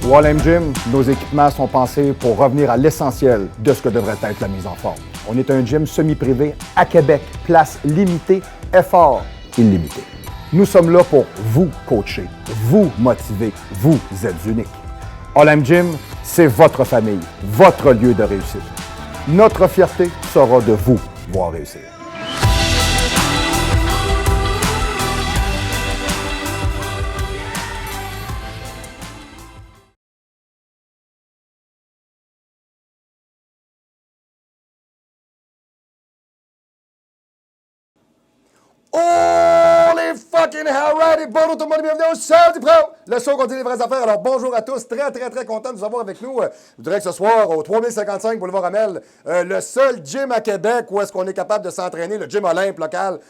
Wall-M Gym, nos équipements sont pensés pour revenir à l'essentiel de ce que devrait être la mise en forme. On est un gym semi-privé à Québec, place limitée, effort illimité. Nous sommes là pour vous coacher, vous motiver, vous êtes unique. Wall-M Gym, c'est votre famille, votre lieu de réussite. Notre fierté sera de vous voir réussir. Oh les fucking hell righty! Bonjour tout le monde, bienvenue au Show du Pro! Le show qu'on dit les vraies affaires. Alors bonjour à tous, très content de vous avoir avec nous. Je dirais que ce soir, au 3055 Boulevard Amel, le seul gym à Québec où est-ce qu'on est capable de s'entraîner, le gym Olympe local.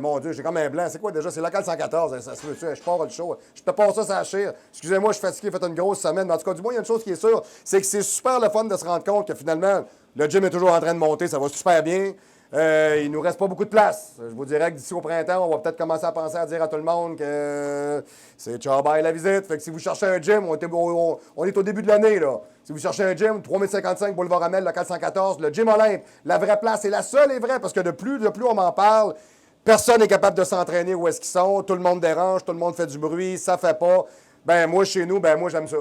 Mon Dieu, j'ai comme un blanc. C'est quoi déjà? C'est local 114. Ça se peut, je pars le show. Je te passe ça, ça chire. Excusez-moi, je suis fatigué, j'ai fait une grosse semaine. Mais en tout cas, du moins, il y a une chose qui est sûre, c'est que c'est super le fun de se rendre compte que finalement, le gym est toujours en train de monter, ça va super bien. Il nous reste pas beaucoup de place. Je vous dirais que d'ici au printemps, on va peut-être commencer à penser à dire à tout le monde que c'est ciao bye la visite. Fait que si vous cherchez un gym, on est au début de l'année, là. Si vous cherchez un gym, 3055 Boulevard Amel, local 114, le gym Olympe, la vraie place, et la seule est vraie, parce que de plus on m'en parle, personne n'est capable de s'entraîner où est-ce qu'ils sont, tout le monde dérange, tout le monde fait du bruit, ça fait pas. Moi, chez nous, moi, j'aime ça.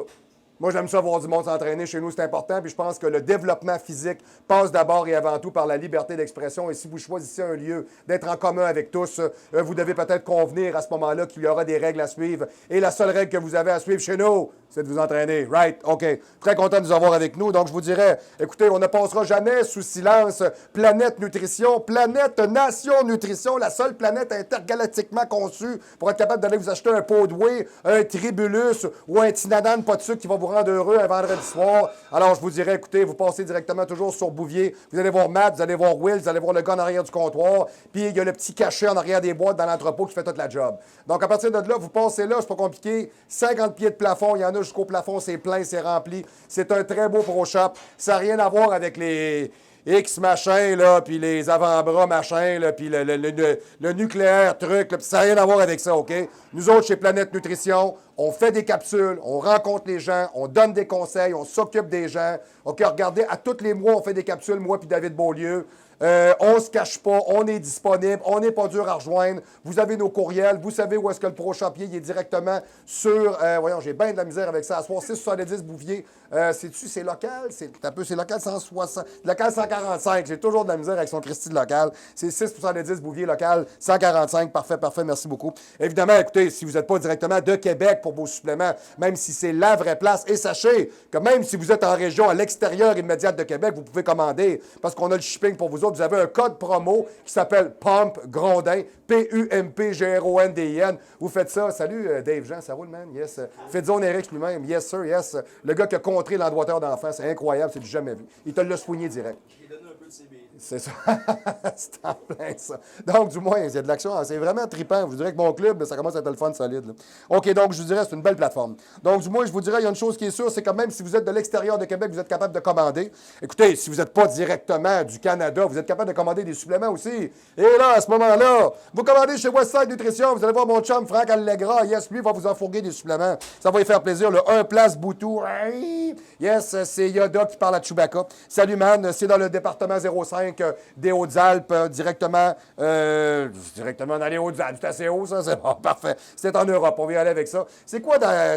Moi, j'aime ça voir du monde s'entraîner. Chez nous, c'est important. Puis je pense que le développement physique passe d'abord et avant tout par la liberté d'expression. Et si vous choisissez un lieu d'être en commun avec tous, vous devez peut-être convenir à ce moment-là qu'il y aura des règles à suivre. Et la seule règle que vous avez à suivre chez nous, c'est de vous entraîner. Right? OK. Très content de vous avoir avec nous. Donc, je vous dirais, écoutez, on ne passera jamais sous silence Planète Nutrition, Planète Nation Nutrition, la seule planète intergalactiquement conçue pour être capable d'aller vous acheter un pot de whey, un tribulus ou un tinadane pas de sucre qui va vous rendre heureux un vendredi soir. Alors, je vous dirais, écoutez, vous passez directement toujours sur Bouvier. Vous allez voir Matt, vous allez voir Will, vous allez voir le gars en arrière du comptoir. Puis, il y a le petit cachet en arrière des boîtes dans l'entrepôt qui fait toute la job. Donc, à partir de là, vous passez là, c'est pas compliqué. 50 pieds de plafond, il y en a jusqu'au plafond, c'est plein, c'est rempli. C'est un très beau pro shop. Ça n'a rien à voir avec les X machin, là, puis les avant-bras machin, là, puis le nucléaire truc, là, ça n'a rien à voir avec ça, OK? Nous autres, chez Planète Nutrition, on fait des capsules, on rencontre les gens, on donne des conseils, on s'occupe des gens. OK, regardez, à tous les mois, on fait des capsules, moi puis David Beaulieu. On se cache pas, on est disponible, on n'est pas dur à rejoindre. Vous avez nos courriels, vous savez où est-ce que le Pro Shop il est directement sur... voyons, j'ai bien de la misère avec ça. À soir, 670 Bouvier. C'est local? C'est local 160... Local 145. J'ai toujours de la misère avec son Christy de local. C'est 670 Bouvier, local 145. Parfait, merci beaucoup. Évidemment, écoutez, si vous n'êtes pas directement de Québec pour vos suppléments, même si c'est la vraie place, et sachez que même si vous êtes en région à l'extérieur immédiate de Québec, vous pouvez commander parce qu'on a le shipping pour vous autres. Vous avez un code promo qui s'appelle PUMP Grondin, PUMPGRONDIN. Vous faites ça. Salut Dave Jean, ça roule, man? Yes. Fitzon Eric lui-même. Yes, sir, yes. Le gars qui a contré l'endroiteur d'enfants, c'est incroyable, c'est du jamais vu. Il te l'a soigné direct. J'ai donné un peu de CBD. C'est ça. C'est en plein ça. Donc, du moins, il y a de l'action. C'est vraiment trippant. Je vous dirais que mon club, ça commence à être le fun solide. Là. OK, donc, je vous dirais, c'est une belle plateforme. Donc, du moins, je vous dirais, il y a une chose qui est sûre, c'est que même si vous êtes de l'extérieur de Québec, vous êtes capable de commander. Écoutez, si vous n'êtes pas directement du Canada, vous êtes capable de commander des suppléments aussi. Et là, à ce moment-là, vous commandez chez Westside Nutrition, vous allez voir mon chum Franck Allegra. Yes, lui va vous en fourguer des suppléments. Ça va lui faire plaisir. Le 1 place Boutou. Yes, c'est Yoda qui parle à Chewbacca. Salut, man. C'est dans le département 05 des Hautes-Alpes, directement dans les Hautes-Alpes. C'est assez haut, ça? C'est bon, parfait. C'est en Europe. On va y aller avec ça. C'est quoi la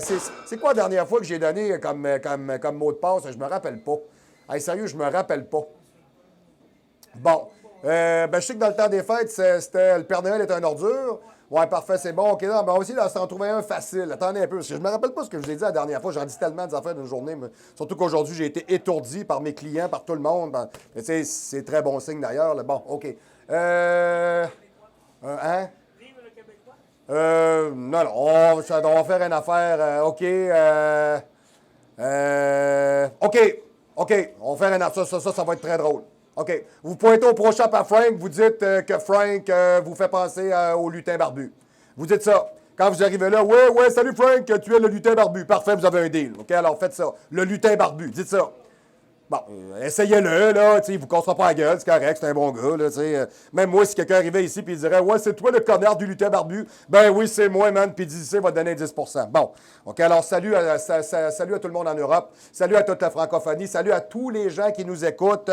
dernière fois que j'ai donné comme mot de passe? Je me rappelle pas. Hey, sérieux, je me rappelle pas. Bon. Je sais que dans le temps des fêtes, c'était le Père Noël est un ordure. Ouais, parfait, c'est bon. OK, non, mais aussi, là, s'en trouvait un facile. Attendez un peu, parce que je me rappelle pas ce que je vous ai dit la dernière fois. J'en dis tellement des affaires d'une journée, mais surtout qu'aujourd'hui, j'ai été étourdi par mes clients, par tout le monde. Mais tu sais, c'est très bon signe d'ailleurs. Là. Bon, OK. Hein? Vive le Québécois? Non, on va faire une affaire. OK. OK. On va faire une affaire. Ça va être très drôle. OK. Vous pointez au Pro Shop à Frank, vous dites que Frank vous fait penser au lutin barbu. Vous dites ça. Quand vous arrivez là, ouais, salut Frank, tu es le lutin barbu. Parfait, vous avez un deal. OK, alors faites ça. Le lutin barbu, dites ça. Bon, essayez-le, là, il vous cassera pas la gueule, c'est correct, c'est un bon gars, là, même moi, si quelqu'un arrivait ici et il dirait « Ouais, c'est toi le connard du lutin barbu », ben oui, c'est moi, man, puis d'ici, va te donner 10 Bon, OK, alors salut à tout le monde en Europe, salut à toute la francophonie, salut à tous les gens qui nous écoutent,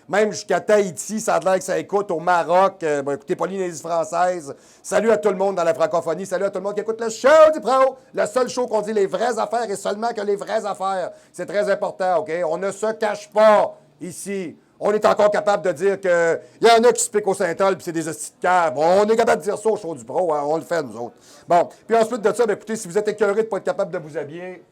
même jusqu'à Tahiti, ça a l'air que ça écoute, au Maroc, écoutez, Polynésie française, salut à tout le monde dans la francophonie, salut à tout le monde qui écoute le show du pro, le seul show qu'on dit les vraies affaires et seulement que les vraies affaires, c'est très important, OK, on ne se cache pas ici. On est encore capable de dire qu'il y en a qui se piquent au Saint-Ol puis c'est des hosties de cave. On est capable de dire ça au show du pro, hein, on le fait, nous autres. Bon, puis ensuite de ça, bien, écoutez, si vous êtes écœuré de ne pas être capable de vous habiller,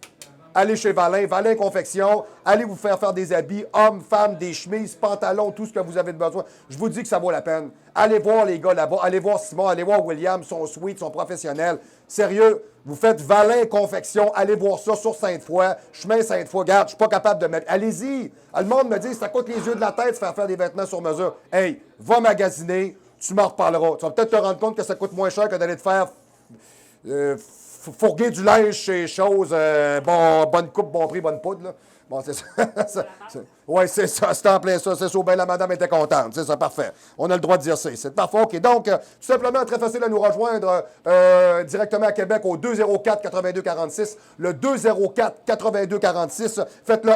allez chez Valin, Valin Confection, allez vous faire des habits, hommes, femmes, des chemises, pantalons, tout ce que vous avez besoin. Je vous dis que ça vaut la peine. Allez voir les gars là-bas, allez voir Simon, allez voir William, son sweet, son professionnel. Sérieux, vous faites Valin Confection, allez voir ça sur Sainte-Foy, chemin Sainte-Foy. Regarde, je suis pas capable de mettre. Allez-y. Le monde me dit, ça coûte les yeux de la tête de faire des vêtements sur mesure. Hey, va magasiner, tu m'en reparleras. Tu vas peut-être te rendre compte que ça coûte moins cher que d'aller te faire fourguer du linge chez Chose, bonne coupe, bon prix, bonne poudre, là. Bon, c'est ça. Oui, c'est ça, c'est en plein ça. C'est ça, bien la madame était contente. C'est ça, parfait. On a le droit de dire ça. C'est parfait. OK. Donc, tout simplement, très facile à nous rejoindre directement à Québec au 204-8246. Le 204-8246. Faites le 1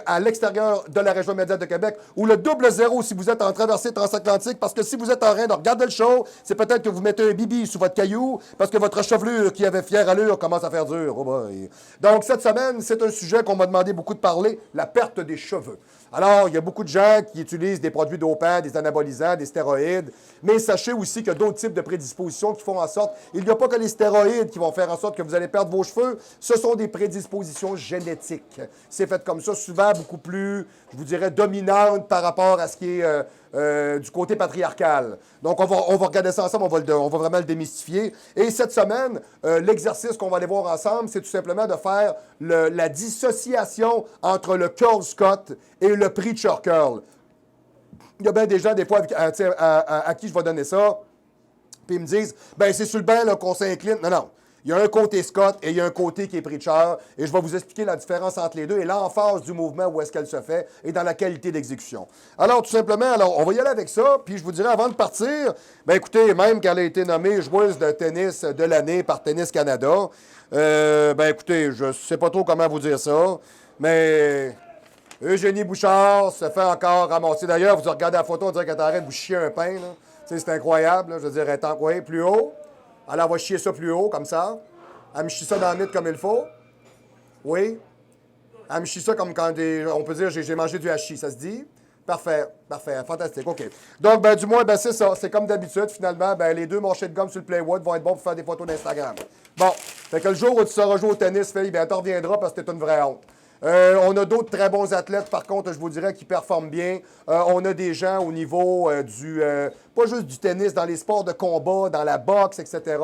à l'extérieur de la région immédiate de Québec ou le 00 si vous êtes en traversée transatlantique. Parce que si vous êtes en train de regarder le show, c'est peut-être que vous mettez un bibi sous votre caillou parce que votre chevelure qui avait fière allure commence à faire dur. Oh boy. Donc, cette semaine, c'est un sujet qu'on m'a demandé beaucoup de parler, la perte des cheveux. Alors, il y a beaucoup de gens qui utilisent des produits dopants, des anabolisants, des stéroïdes, mais sachez aussi qu'il y a d'autres types de prédispositions qui font en sorte, il n'y a pas que les stéroïdes qui vont faire en sorte que vous allez perdre vos cheveux, ce sont des prédispositions génétiques. C'est fait comme ça, souvent beaucoup plus, je vous dirais, dominante par rapport à ce qui est du côté patriarcal. Donc, on va regarder ça ensemble, on va vraiment le démystifier. Et cette semaine, l'exercice qu'on va aller voir ensemble, c'est tout simplement de faire la dissociation entre le curl Scott et le preacher curl. Il y a bien des gens, des fois, à qui je vais donner ça, puis ils me disent, ben c'est sur le banc qu'on s'incline. Non, non. Il y a un côté Scott et il y a un côté qui est preacher. Et je vais vous expliquer la différence entre les deux et l'emphase du mouvement, où est-ce qu'elle se fait, et dans la qualité d'exécution. Alors, tout simplement, on va y aller avec ça. Puis je vous dirais, avant de partir, ben écoutez, même qu'elle a été nommée joueuse de tennis de l'année par Tennis Canada, ben écoutez, je ne sais pas trop comment vous dire ça, mais Eugénie Bouchard se fait encore ramasser. D'ailleurs, vous regardez la photo, on dirait qu'elle est en train de vous chier un pain. Là. C'est incroyable. Là. Je veux dire, elle est oui, plus haut. Alors, elle va chier ça plus haut, comme ça. Elle me chie ça dans le mythe comme il faut. Oui. Elle me chie ça comme quand on peut dire j'ai mangé du hachis, ça se dit? Parfait, parfait, fantastique, OK. Donc, ben, du moins, ben, c'est ça. C'est comme d'habitude, finalement, ben, les deux morchets de gomme sur le Playwood vont être bons pour faire des photos d'Instagram. Bon, fait que le jour où tu sauras jouer au tennis, Phil, ben, tu reviendras parce que t'es une vraie honte. On a d'autres très bons athlètes, par contre, je vous dirais, qui performent bien. On a des gens au niveau pas juste du tennis, dans les sports de combat, dans la boxe, etc.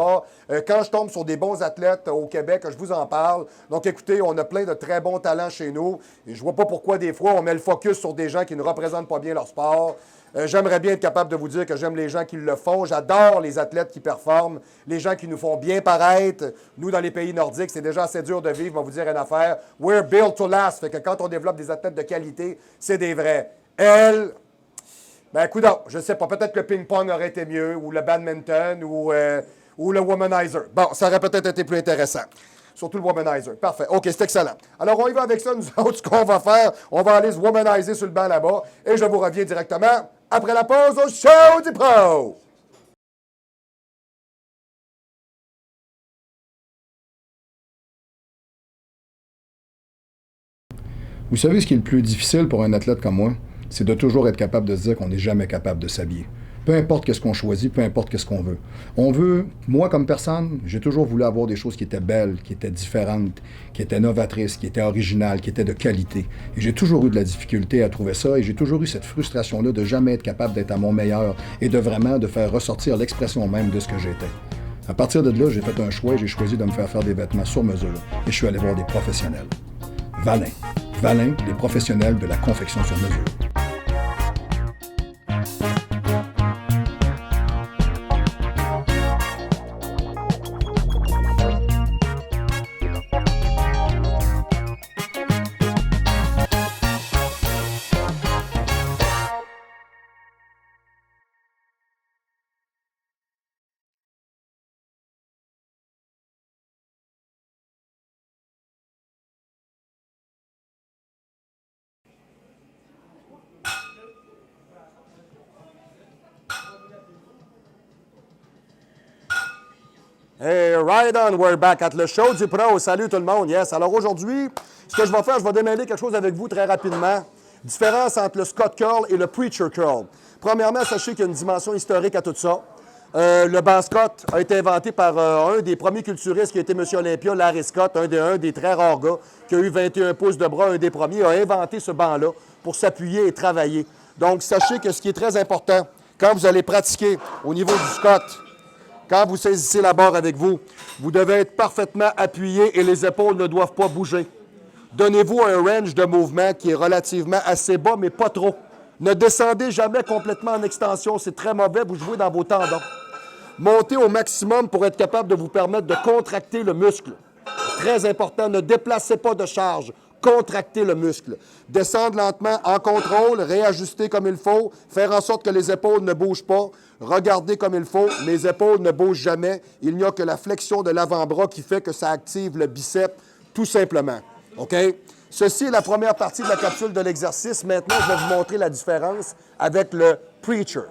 Quand je tombe sur des bons athlètes au Québec, je vous en parle. Donc, écoutez, on a plein de très bons talents chez nous. Et je vois pas pourquoi, des fois, on met le focus sur des gens qui ne représentent pas bien leur sport. J'aimerais bien être capable de vous dire que j'aime les gens qui le font. J'adore les athlètes qui performent, les gens qui nous font bien paraître. Nous, dans les pays nordiques, c'est déjà assez dur de vivre. Je vais vous dire une affaire. We're built to last. Fait que quand on développe des athlètes de qualité, c'est des vrais. Elle, ben, coudonc, je ne sais pas. Peut-être que le ping-pong aurait été mieux, ou le badminton, ou le womanizer. Bon, ça aurait peut-être été plus intéressant. Surtout le womanizer. Parfait. OK, c'est excellent. Alors, on y va avec ça. Nous autres, ce qu'on va faire, on va aller se womanizer sur le banc là-bas. Et je vous reviens directement après la pause au show du pro. Vous savez ce qui est le plus difficile pour un athlète comme moi? C'est de toujours être capable de se dire qu'on n'est jamais capable de s'habiller. Peu importe qu'est-ce qu'on choisit, peu importe qu'est-ce qu'on veut. On veut, moi comme personne, j'ai toujours voulu avoir des choses qui étaient belles, qui étaient différentes, qui étaient novatrices, qui étaient originales, qui étaient de qualité. Et j'ai toujours eu de la difficulté à trouver ça et j'ai toujours eu cette frustration-là de jamais être capable d'être à mon meilleur et de vraiment de faire ressortir l'expression même de ce que j'étais. À partir de là, j'ai fait un choix et j'ai choisi de me faire des vêtements sur mesure et je suis allé voir des professionnels. Valin. Valin, les professionnels de la confection sur mesure. Hey, right on, we're back at le show du pro. Salut tout le monde, yes. Alors aujourd'hui, ce que je vais faire, je vais démêler quelque chose avec vous très rapidement. Différence entre le Scott Curl et le Preacher Curl. Premièrement, sachez qu'il y a une dimension historique à tout ça. Le banc Scott a été inventé par un des premiers culturistes qui a été M. Olympia, Larry Scott, un des très rares gars qui a eu 21 pouces de bras, un des premiers, a inventé ce banc-là pour s'appuyer et travailler. Donc, sachez que ce qui est très important, quand vous allez pratiquer au niveau du Scott, quand vous saisissez la barre avec vous, vous devez être parfaitement appuyé et les épaules ne doivent pas bouger. Donnez-vous un range de mouvement qui est relativement assez bas, mais pas trop. Ne descendez jamais complètement en extension, c'est très mauvais, vous jouez dans vos tendons. Montez au maximum pour être capable de vous permettre de contracter le muscle. Très important, ne déplacez pas de charge. Contracter le muscle. Descendre lentement en contrôle, réajuster comme il faut, faire en sorte que les épaules ne bougent pas, regarder comme il faut, les épaules ne bougent jamais. Il n'y a que la flexion de l'avant-bras qui fait que ça active le biceps, tout simplement. OK? Ceci est la première partie de la capsule de l'exercice. Maintenant, je vais vous montrer la différence avec le Preacher.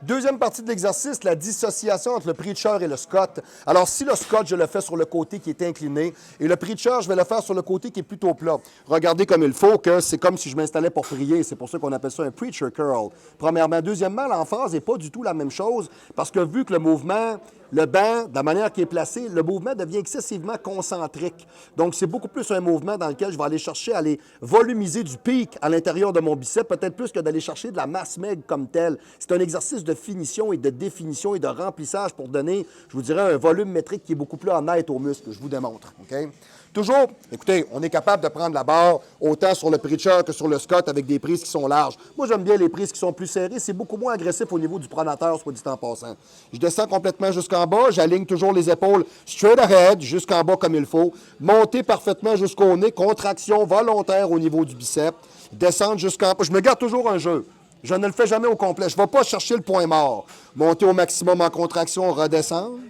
Deuxième partie de l'exercice, la dissociation entre le Preacher et le Scott. Alors, si le Scott, je le fais sur le côté qui est incliné, et le Preacher, je vais le faire sur le côté qui est plutôt plat. Regardez comme il faut, que c'est comme si je m'installais pour prier. C'est pour ça qu'on appelle ça un Preacher Curl. Premièrement. Deuxièmement, l'emphase n'est pas du tout la même chose, parce que vu que le mouvement, le banc, de la manière qu'il est placé, le mouvement devient excessivement concentrique. Donc, c'est beaucoup plus un mouvement dans lequel je vais aller chercher à aller volumiser du pic à l'intérieur de mon biceps, peut-être plus que d'aller chercher de la masse maigre comme telle. C'est un exercice de finition et de définition et de remplissage pour donner, je vous dirais, un volume métrique qui est beaucoup plus honnête aux muscles. Je vous démontre. OK? Toujours, écoutez, on est capable de prendre la barre autant sur le Preacher que sur le Scott avec des prises qui sont larges. Moi, j'aime bien les prises qui sont plus serrées. C'est beaucoup moins agressif au niveau du pronateur, soit dit en passant. Je descends complètement jusqu'en bas. J'aligne toujours les épaules straight ahead, jusqu'en bas comme il faut. Monter parfaitement jusqu'au nez. Contraction volontaire au niveau du biceps. Descendre jusqu'en bas. Je me garde toujours un jeu. Je ne le fais jamais au complet. Je ne vais pas chercher le point mort. Monter au maximum en contraction, redescendre.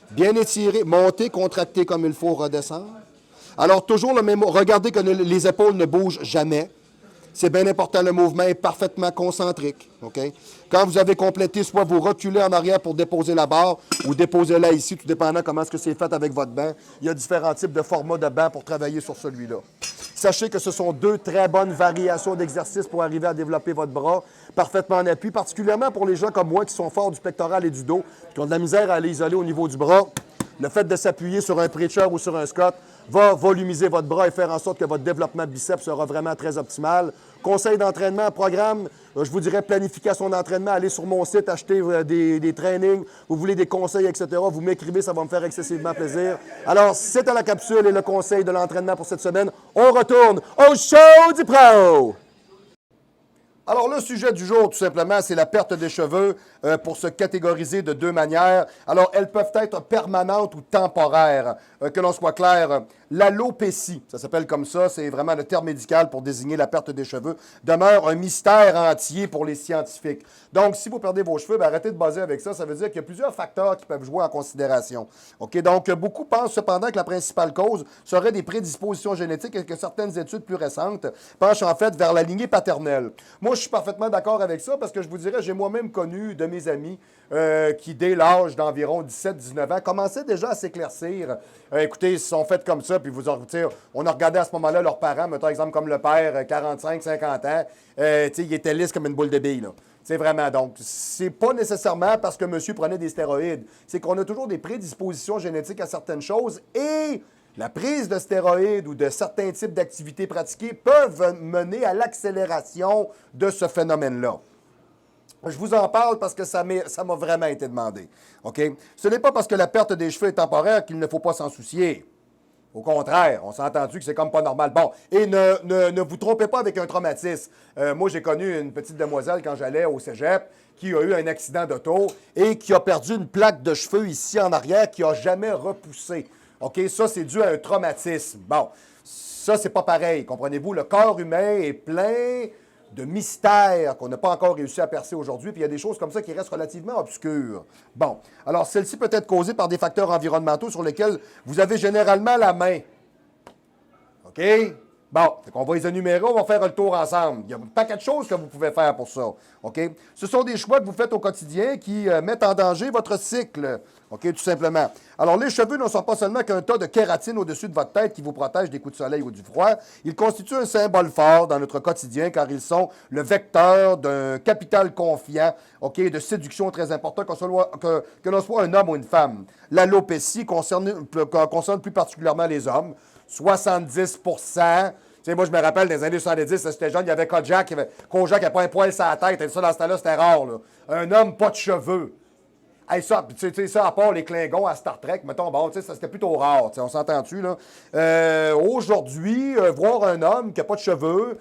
Bien étirer. Monter, contracter comme il faut, redescendre. Alors, toujours le même... Regardez que les épaules ne bougent jamais. C'est bien important, le mouvement est parfaitement concentrique. OK? Quand vous avez complété, soit vous reculez en arrière pour déposer la barre ou déposez-la ici, tout dépendant comment est-ce que c'est fait avec votre banc. Il y a différents types de formats de banc pour travailler sur celui-là. Sachez que ce sont deux très bonnes variations d'exercices pour arriver à développer votre bras parfaitement en appui, particulièrement pour les gens comme moi qui sont forts du pectoral et du dos, qui ont de la misère à aller isoler au niveau du bras. Le fait de s'appuyer sur un Preacher ou sur un Scott va volumiser votre bras et faire en sorte que votre développement de biceps sera vraiment très optimal. Conseil d'entraînement, programme, je vous dirais planification d'entraînement. Allez sur mon site, achetez des trainings, vous voulez des conseils, etc. Vous m'écrivez, ça va me faire excessivement plaisir. Alors, c'était la capsule et le conseil de l'entraînement pour cette semaine. On retourne au show du pro! Alors, le sujet du jour, tout simplement, c'est la perte des cheveux pour se catégoriser de deux manières. Alors, elles peuvent être permanentes ou temporaires. Que l'on soit clair, l'alopécie, ça s'appelle comme ça, c'est vraiment le terme médical pour désigner la perte des cheveux, demeure un mystère entier pour les scientifiques. Donc, si vous perdez vos cheveux, bien, arrêtez de baser avec ça. Ça veut dire qu'il y a plusieurs facteurs qui peuvent jouer en considération. OK? Donc, beaucoup pensent cependant que la principale cause serait des prédispositions génétiques et que certaines études plus récentes penchent en fait vers la lignée paternelle. Moi, je suis parfaitement d'accord avec ça parce que je vous dirais, j'ai moi-même connu de mes amis qui, dès l'âge d'environ 17-19 ans, commençaient déjà à s'éclaircir. Écoutez, ils se sont fait comme ça, puis on a regardé à ce moment-là leurs parents, mettons exemple comme le père, 45-50 ans, il était lisse comme une boule de bille, là. C'est vraiment, donc, c'est pas nécessairement parce que monsieur prenait des stéroïdes. C'est qu'on a toujours des prédispositions génétiques à certaines choses et la prise de stéroïdes ou de certains types d'activités pratiquées peuvent mener à l'accélération de ce phénomène-là. Je vous en parle parce que ça m'a vraiment été demandé. OK? Ce n'est pas parce que la perte des cheveux est temporaire qu'il ne faut pas s'en soucier. Au contraire, on s'est entendu que c'est comme pas normal. Bon, et ne vous trompez pas avec un traumatisme. Moi, j'ai connu une petite demoiselle quand j'allais au cégep qui a eu un accident d'auto et qui a perdu une plaque de cheveux ici en arrière qui n'a jamais repoussé. OK? Ça, c'est dû à un traumatisme. Bon, ça, c'est pas pareil. Comprenez-vous? Le corps humain est plein de mystères qu'on n'a pas encore réussi à percer aujourd'hui, puis il y a des choses comme ça qui restent relativement obscures. Bon, alors celle-ci peut être causée par des facteurs environnementaux sur lesquels vous avez généralement la main. OK? Bon, on va les énumérer, on va faire le tour ensemble. Il y a un paquet de choses que vous pouvez faire pour ça. OK? Ce sont des choix que vous faites au quotidien qui mettent en danger votre cycle. OK, tout simplement. Alors, les cheveux ne sont pas seulement qu'un tas de kératine au-dessus de votre tête qui vous protège des coups de soleil ou du froid. Ils constituent un symbole fort dans notre quotidien car ils sont le vecteur d'un capital confiant, OK, de séduction très important, que l'on soit un homme ou une femme. L'alopécie concerne plus particulièrement les hommes. 70 Tu sais, moi, je me rappelle, dans les années 70, c'était jeune, il y avait Kojak, qui n'avait pas un poil sur la tête. Et ça, dans ce temps-là, c'était rare. Là. Un homme, pas de cheveux. Hey, ça, tu sais, ça, à part les Klingons à Star Trek, mettons, bon, tu sais, ça, c'était plutôt rare. On s'entend-tu, là? Aujourd'hui, voir un homme qui n'a pas de cheveux,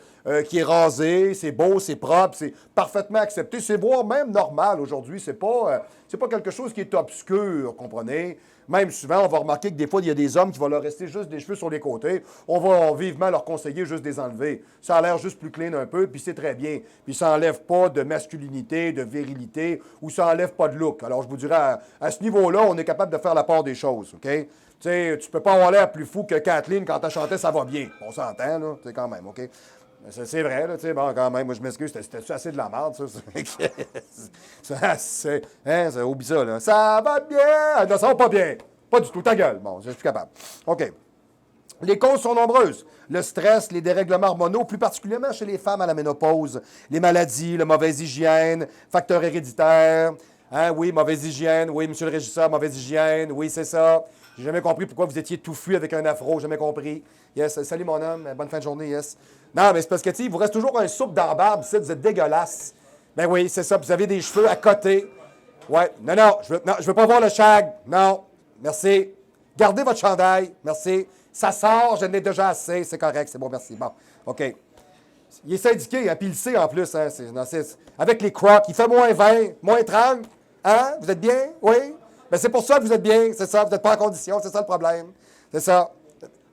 qui est rasé, c'est beau, c'est propre, c'est parfaitement accepté, c'est voire même normal aujourd'hui. C'est pas quelque chose qui est obscur, comprenez? Même souvent, on va remarquer que des fois, il y a des hommes qui vont leur rester juste des cheveux sur les côtés. On va vivement leur conseiller juste de les enlever. Ça a l'air juste plus clean un peu, puis c'est très bien. Puis ça n'enlève pas de masculinité, de virilité, ou ça n'enlève pas de look. Alors, je vous dirais, à ce niveau-là, on est capable de faire la part des choses, OK? Tu sais, tu peux pas avoir l'air plus fou que Kathleen quand elle chantait « Ça va bien ». On s'entend, là, tu sais, quand même, OK? C'est vrai, là, tu sais, bon, quand même, moi, je m'excuse, c'était assez de la merde, ça. Oublie ça, là. Ça va bien! Ah, non, ça va pas bien. Pas du tout, ta gueule. Bon, je suis capable. OK. Les causes sont nombreuses. Le stress, les dérèglements hormonaux, plus particulièrement chez les femmes à la ménopause, les maladies, la mauvaise hygiène, facteurs héréditaires. Hein, oui, mauvaise hygiène. Oui, monsieur le régisseur, mauvaise hygiène. Oui, c'est ça. J'ai jamais compris pourquoi vous étiez touffu avec un afro. Jamais compris. Yes, salut mon homme. Bonne fin de journée, yes. Non, mais c'est parce que, tu sais, il vous reste toujours un soupe dans la barbe, vous êtes dégueulasse. Ben oui, c'est ça. Vous avez des cheveux à côté. Ouais. Non, je veux pas voir le shag. Non. Merci. Gardez votre chandail. Merci. Ça sort, je n'ai déjà assez. C'est correct, c'est bon, merci. Bon, OK. Il est syndiqué, hein, puis il le sait en plus. Hein, avec les crocs, il fait moins 20, moins 30. Hein? Vous êtes bien? Oui? Ben c'est pour ça que vous êtes bien, c'est ça. Vous n'êtes pas en condition, c'est ça le problème. C'est ça.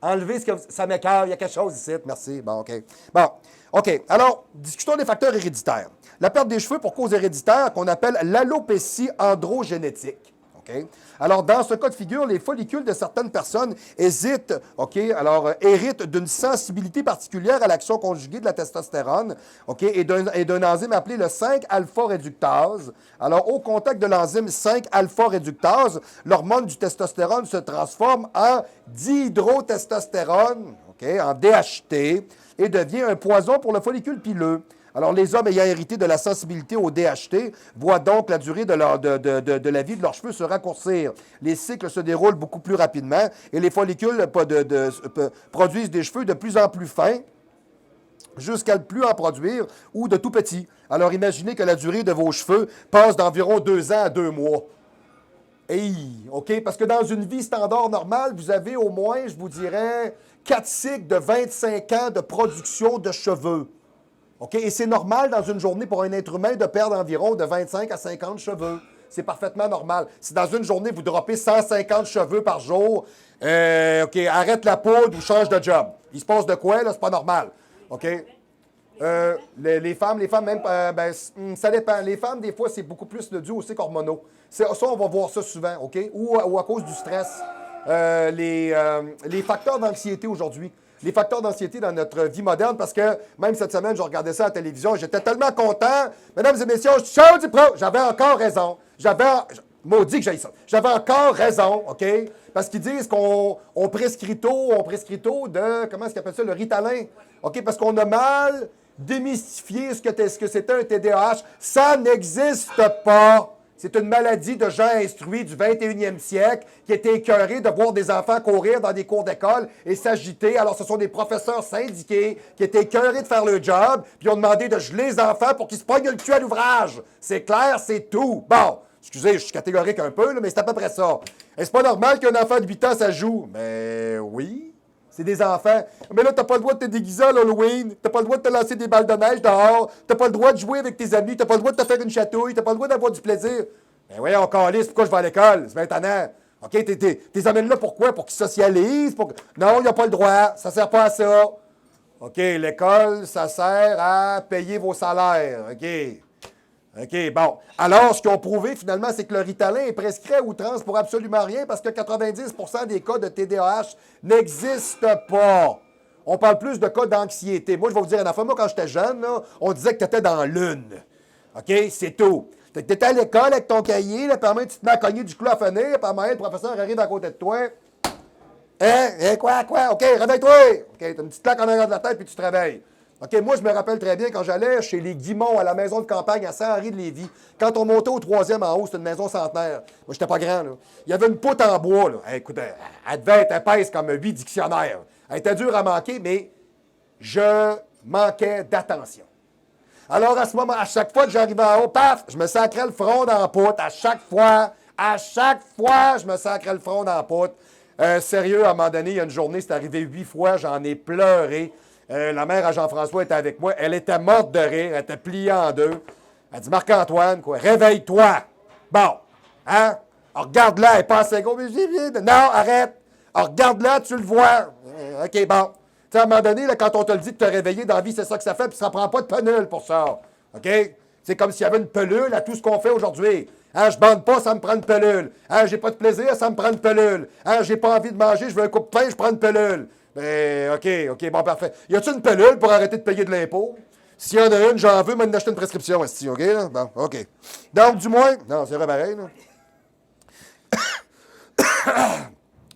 Enlevez ce que ça m'écoeure, il y a quelque chose ici. Merci. Bon, OK. Bon, OK. Alors, discutons des facteurs héréditaires. La perte des cheveux pour cause héréditaire qu'on appelle l'alopécie androgénétique. OK? Alors, dans ce cas de figure, les follicules de certaines personnes héritent d'une sensibilité particulière à l'action conjuguée de la testostérone, OK? Et d'un enzyme appelé le 5-alpha-réductase. Alors, au contact de l'enzyme 5-alpha-réductase, l'hormone du testostérone se transforme en dihydrotestostérone, OK? En DHT, et devient un poison pour le follicule pileux. Alors, les hommes ayant hérité de la sensibilité au DHT voient donc la durée de la vie de leurs cheveux se raccourcir. Les cycles se déroulent beaucoup plus rapidement et les follicules produisent des cheveux de plus en plus fins jusqu'à ne plus en produire ou de tout petits. Alors, imaginez que la durée de vos cheveux passe d'environ 2 ans à 2 mois. Hey, OK? Parce que dans une vie standard normale, vous avez au moins, je vous dirais, 4 cycles de 25 ans de production de cheveux. OK? Et c'est normal dans une journée pour un être humain de perdre environ de 25 à 50 cheveux. C'est parfaitement normal. Si dans une journée, vous droppez 150 cheveux par jour, OK, arrête la poudre ou change de job. Il se passe de quoi, là? C'est pas normal. OK? Les femmes même, ça dépend. Les femmes, des fois, c'est beaucoup plus dû aux cycles hormonaux. Ça, on va voir ça souvent, OK? Ou à cause du stress. Les facteurs d'anxiété aujourd'hui. Les facteurs d'anxiété dans notre vie moderne, parce que même cette semaine, je regardais ça à la télévision, j'étais tellement content. Mesdames et messieurs, je suis du pro. J'avais encore raison. Maudit que j'aille ça. J'avais encore raison, OK? Parce qu'ils disent qu'on prescrit tôt de, comment est-ce qu'ils appellent ça, le Ritalin. OK? Parce qu'on a mal démystifié ce que c'était un TDAH. Ça n'existe pas. C'est une maladie de gens instruits du 21e siècle qui étaient écœurés de voir des enfants courir dans des cours d'école et s'agiter. Alors, ce sont des professeurs syndiqués qui étaient écœurés de faire le job puis ont demandé de geler les enfants pour qu'ils se pognent le cul à l'ouvrage. C'est clair, c'est tout. Bon, excusez, je suis catégorique un peu, là, mais c'est à peu près ça. Est-ce pas normal qu'un enfant de 8 ans, ça joue? Mais oui. C'est des enfants. Mais là, t'as pas le droit de te déguiser à l'Halloween. T'as pas le droit de te lancer des balles de neige dehors. T'as pas le droit de jouer avec tes amis. T'as pas le droit de te faire une chatouille. T'as pas le droit d'avoir du plaisir. Ben voyons, calisse, pourquoi je vais à l'école? C'est bien étonnant. OK, t'es amènes là pourquoi? Pour qu'ils socialisent? Non, il n'y a pas le droit. Ça sert pas à ça. OK, l'école, ça sert à payer vos salaires. OK, bon. Alors, ce qu'ils ont prouvé, finalement, c'est que le Ritalin est prescrit à outrance pour absolument rien parce que 90% des cas de TDAH n'existent pas. On parle plus de cas d'anxiété. Moi, je vais vous dire une affaire. Moi, quand j'étais jeune, là, on disait que tu étais dans l'une. OK? C'est tout. Tu étais à l'école avec ton cahier, là, puis à un moment, tu te mets à cogner du clou à finir, puis à un moment, le professeur arrive à côté de toi. Hein? Quoi? OK, réveille-toi! OK, tu as une petite claque en arrière de la tête, puis tu te réveilles. OK, moi, je me rappelle très bien quand j'allais chez les Guimont à la maison de campagne à Saint-Henri-de-Lévis. Quand on montait au 3e en haut, c'était une maison centenaire. Moi, j'étais pas grand, là. Il y avait une poutre en bois, là. Hey, écoute, elle devait être épaisse comme 8 dictionnaires. Elle était dure à manquer, mais je manquais d'attention. Alors, à ce moment, à chaque fois que j'arrivais en haut, paf, je me sacrais le front dans la poutre. À chaque fois, je me sacrais le front dans la poutre. Sérieux, à un moment donné, il y a une journée, c'est arrivé 8 fois, j'en ai pleuré. La mère à Jean-François était avec moi. Elle était morte de rire. Elle était pliée en deux. Elle dit, Marc-Antoine, quoi, réveille-toi. Bon, hein? Alors, regarde-la, elle est pas assez grosse. Non, arrête. Alors, regarde-la, tu le vois. OK, bon. Tu sais, à un moment donné, là, quand on te le dit de te réveiller dans la vie, c'est ça que ça fait, puis ça ne prend pas de pelule pour ça. OK? C'est comme s'il y avait une pelule à tout ce qu'on fait aujourd'hui. Hein, je bande pas, ça me prend une pelule. Hein, j'ai pas de plaisir, ça me prend une pelule. Hein, j'ai pas envie de manger, je veux un coupe-pain, je prends une pelule. Ben, OK, bon, parfait. Y a-tu une pelule pour arrêter de payer de l'impôt? S'il y en a une, j'en veux, m'en acheter une prescription, esti, OK? Là? Bon, OK. Donc, du moins, non, c'est vrai pareil, là.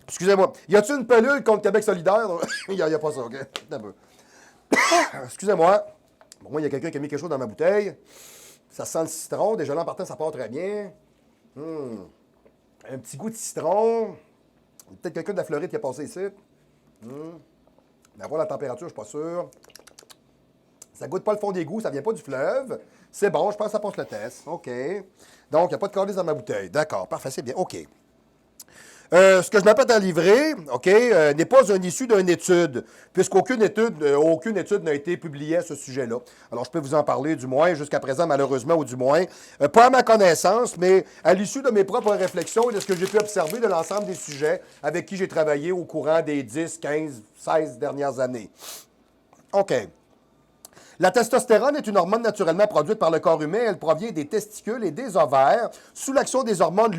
Excusez-moi. Y a-tu une pelule contre Québec solidaire? Il n'y a pas ça, OK? Un peu. Excusez-moi. Bon, moi, il y a quelqu'un qui a mis quelque chose dans ma bouteille. Ça sent le citron. Déjà là, en partant, ça part très bien. Un petit goût de citron. Peut-être quelqu'un de la Floride qui a passé ici. Mais voir la température, je ne suis pas sûr. Ça goûte pas le fond d'égout, ça vient pas du fleuve. C'est bon, je pense que ça passe le test. OK. Donc, il n'y a pas de calice dans ma bouteille. D'accord, parfait, c'est bien. OK. Ce que je m'apprête à livrer, OK, n'est pas une issue d'une étude, puisqu'aucune étude n'a été publiée à ce sujet-là. Alors, je peux vous en parler, du moins, jusqu'à présent, malheureusement, ou du moins, pas à ma connaissance, mais à l'issue de mes propres réflexions et de ce que j'ai pu observer de l'ensemble des sujets avec qui j'ai travaillé au courant des 10, 15, 16 dernières années. OK. La testostérone est une hormone naturellement produite par le corps humain. Elle provient des testicules et des ovaires sous l'action des hormones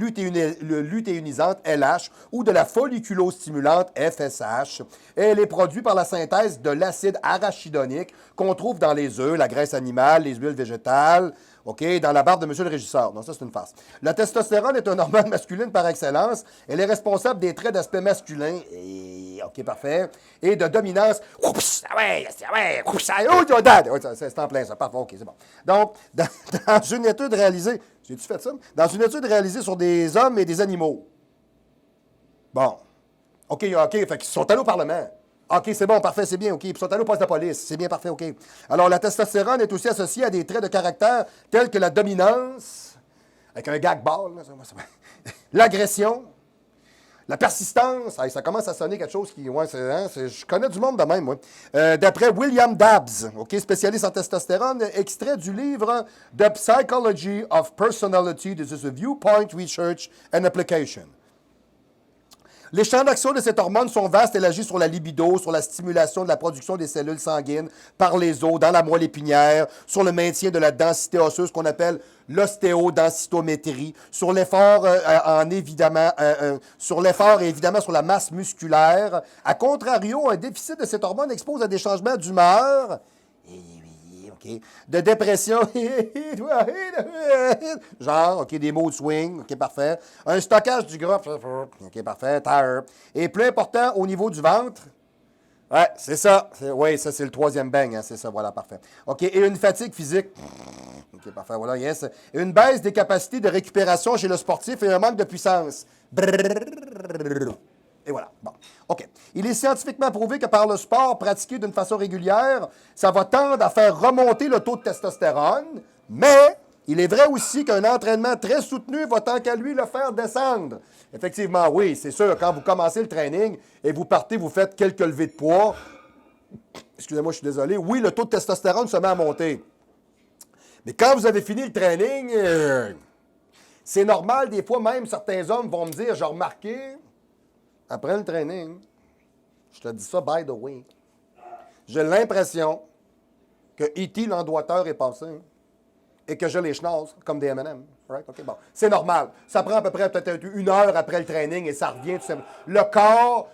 lutéinisantes LH ou de la folliculostimulante FSH. Elle est produite par la synthèse de l'acide arachidonique qu'on trouve dans les œufs, la graisse animale, les huiles végétales, OK, dans la barbe de Monsieur le régisseur. Non, ça, c'est une farce. La testostérone est une hormone masculine par excellence. Elle est responsable des traits d'aspect masculin. Et, OK, parfait. Et de dominance. Oups, ah ouais, oups, c'est en plein, ça. Parfait, OK, c'est bon. Donc, dans une étude réalisée... J'ai-tu fait ça? Dans une étude réalisée sur des hommes et des animaux. Bon. OK, fait qu'ils sont allés au Parlement. OK, c'est bon, parfait, c'est bien, OK. Puis ils sont allés au poste de police. C'est bien, parfait, OK. Alors, la testostérone est aussi associée à des traits de caractère tels que la dominance, avec un gag ball, l'agression, la persistance. Hey, ça commence à sonner quelque chose qui... Ouais, je connais du monde de même, moi. D'après William Dabbs, OK, spécialiste en testostérone, extrait du livre The Psychology of Personality. This is a Viewpoint Research and Application. Les champs d'action de cette hormone sont vastes. Elle agit sur la libido, sur la stimulation de la production des cellules sanguines par les os, dans la moelle épinière, sur le maintien de la densité osseuse qu'on appelle l'ostéodensitométrie, sur l'effort sur l'effort et évidemment sur la masse musculaire. A contrario, un déficit de cette hormone expose à des changements d'humeur. Okay. De dépression, genre, OK, des mots de swing, OK, parfait. Un stockage du gras, OK, parfait, tire. Et plus important, au niveau du ventre, ouais, c'est ça. Oui, ça, c'est le troisième bang, hein, c'est ça, voilà, parfait. OK, et une fatigue physique, OK, parfait, voilà, yes. Et une baisse des capacités de récupération chez le sportif et un manque de puissance. Et voilà. Bon. OK. Il est scientifiquement prouvé que par le sport pratiqué d'une façon régulière, ça va tendre à faire remonter le taux de testostérone, mais il est vrai aussi qu'un entraînement très soutenu va tant qu'à lui le faire descendre. Effectivement, oui, c'est sûr, quand vous commencez le training et vous partez, vous faites quelques levées de poids, excusez-moi, je suis désolé, oui, le taux de testostérone se met à monter. Mais quand vous avez fini le training, c'est normal, des fois même, certains hommes vont me dire, j'ai remarqué... Après le training, je te dis ça, by the way, j'ai l'impression que E.T. l'endroiteur est passé. et que je les schnauz comme des M&M. Right? Okay, bon. C'est normal. Ça prend à peu près peut-être 1 heure après le training et ça revient tout simplement. Le corps,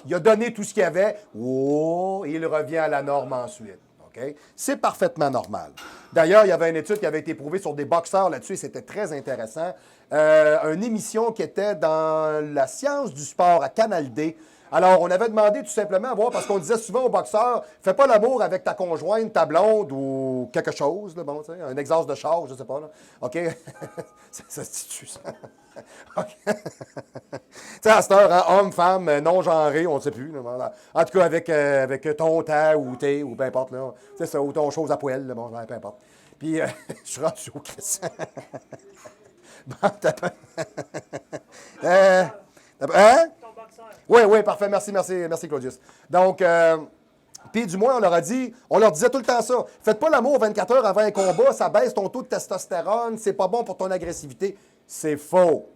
il a donné tout ce qu'il y avait. Oh, il revient à la norme ensuite. Okay? C'est parfaitement normal. D'ailleurs, il y avait une étude qui avait été prouvée sur des boxeurs là-dessus et c'était très intéressant. Une émission qui était dans la science du sport à Canal D. Alors, on avait demandé tout simplement à voir, parce qu'on disait souvent aux boxeurs, fais pas l'amour avec ta conjointe, ta blonde ou quelque chose, là, bon, tu sais, un exhaust de char, je sais pas, là. OK? ça se dit-tu, ça? OK. Tu sais, à cette heure, hein, homme, femme, non-genré, on ne sait plus. Là, en tout cas, avec ton temps ou thé, ou peu importe, là. C'est ça, ou ton chose à poêle, là, bon, peu importe. Puis, je suis rendu au Christ. Bon, hein? Oui, parfait. Merci, Claudius. Donc, puis du moins, on leur disait tout le temps ça. Faites pas l'amour 24 heures avant un combat, ça baisse ton taux de testostérone, c'est pas bon pour ton agressivité. C'est faux.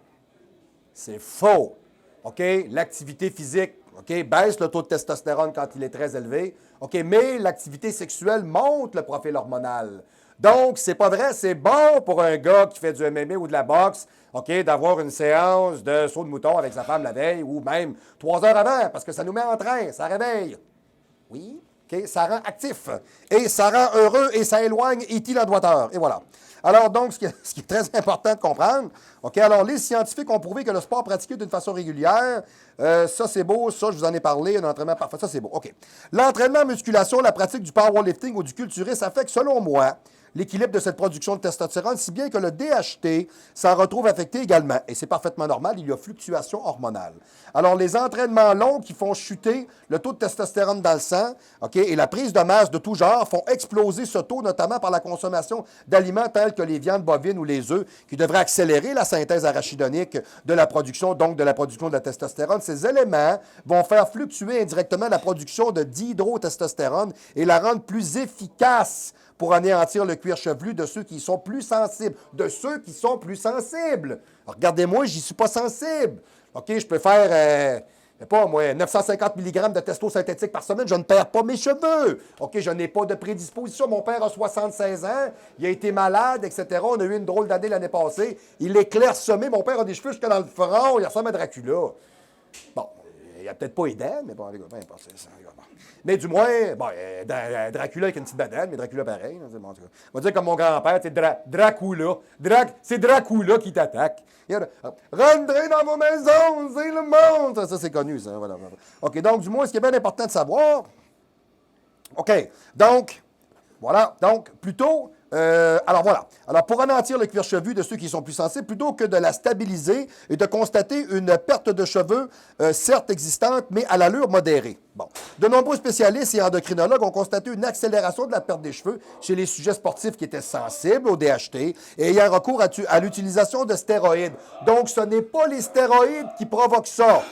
C'est faux. OK? L'activité physique, OK, baisse le taux de testostérone quand il est très élevé. OK? Mais l'activité sexuelle monte le profil hormonal. Donc, c'est pas vrai, c'est bon pour un gars qui fait du MMA ou de la boxe, OK, d'avoir une séance de saut de mouton avec sa femme la veille ou même 3 heures avant, parce que ça nous met en train, ça réveille. Oui, OK, ça rend actif et ça rend heureux et ça éloigne E.T. l'adouateur. Et voilà. Alors, donc, ce qui est très important de comprendre, OK, alors les scientifiques ont prouvé que le sport pratiqué d'une façon régulière, ça c'est beau, ça je vous en ai parlé, un entraînement parfait, ça c'est beau. OK. L'entraînement en musculation, la pratique du powerlifting ou du culturisme affecte, selon moi, l'équilibre de cette production de testostérone, si bien que le DHT s'en retrouve affecté également. Et c'est parfaitement normal, il y a fluctuation hormonale. Alors, les entraînements longs qui font chuter le taux de testostérone dans le sang, OK, et la prise de masse de tout genre font exploser ce taux, notamment par la consommation d'aliments tels que les viandes bovines ou les œufs, qui devraient accélérer la synthèse arachidonique de la production, donc de la production de la testostérone. Ces éléments vont faire fluctuer indirectement la production de dihydrotestostérone et la rendre plus efficace pour anéantir le cuir chevelu de ceux qui sont plus sensibles. De ceux qui sont plus sensibles. Regardez-moi, j'y suis pas sensible. OK, je peux faire, pas moi, 950 mg de testo synthétique par semaine, je ne perds pas mes cheveux. OK, je n'ai pas de prédisposition. Mon père a 76 ans, il a été malade, etc. On a eu une drôle d'année l'année passée. Il est clairsemé. Mon père a des cheveux jusque dans le front, il ressemble à Dracula. Bon, il n'y a peut-être pas aidant, mais bon, peu importe, c'est ça. Mais du moins, bon, Dracula avec une petite badane, mais Dracula pareil. Hein, bon, on va dire comme mon grand-père, c'est Dracula. C'est Dracula qui t'attaque. Rentrez dans vos maisons, c'est le monde. Ça c'est connu, ça. Voilà. OK, donc, du moins, ce qui est bien important de savoir. OK, donc, voilà. Donc, plutôt. Alors voilà. Alors pour ralentir le cuir chevelu de ceux qui sont plus sensibles, plutôt que de la stabiliser et de constater une perte de cheveux, certes existante, mais à l'allure modérée. Bon. De nombreux spécialistes et endocrinologues ont constaté une accélération de la perte des cheveux chez les sujets sportifs qui étaient sensibles au DHT et ayant recours à l'utilisation de stéroïdes. Donc ce n'est pas les stéroïdes qui provoquent ça.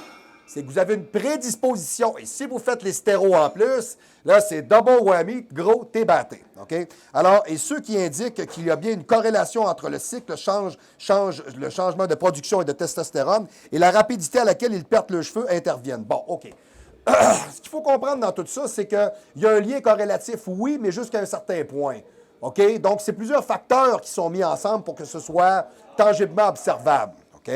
C'est que vous avez une prédisposition. Et si vous faites les stéros en plus, là, c'est double whammy, gros, t'es batté. OK? Alors, et ceux qui indiquent qu'il y a bien une corrélation entre le cycle le changement de production et de testostérone et la rapidité à laquelle ils perdent leurs cheveux interviennent. Bon, OK. Ce qu'il faut comprendre dans tout ça, c'est qu'il y a un lien corrélatif, oui, mais jusqu'à un certain point. OK? Donc, c'est plusieurs facteurs qui sont mis ensemble pour que ce soit tangiblement observable. OK?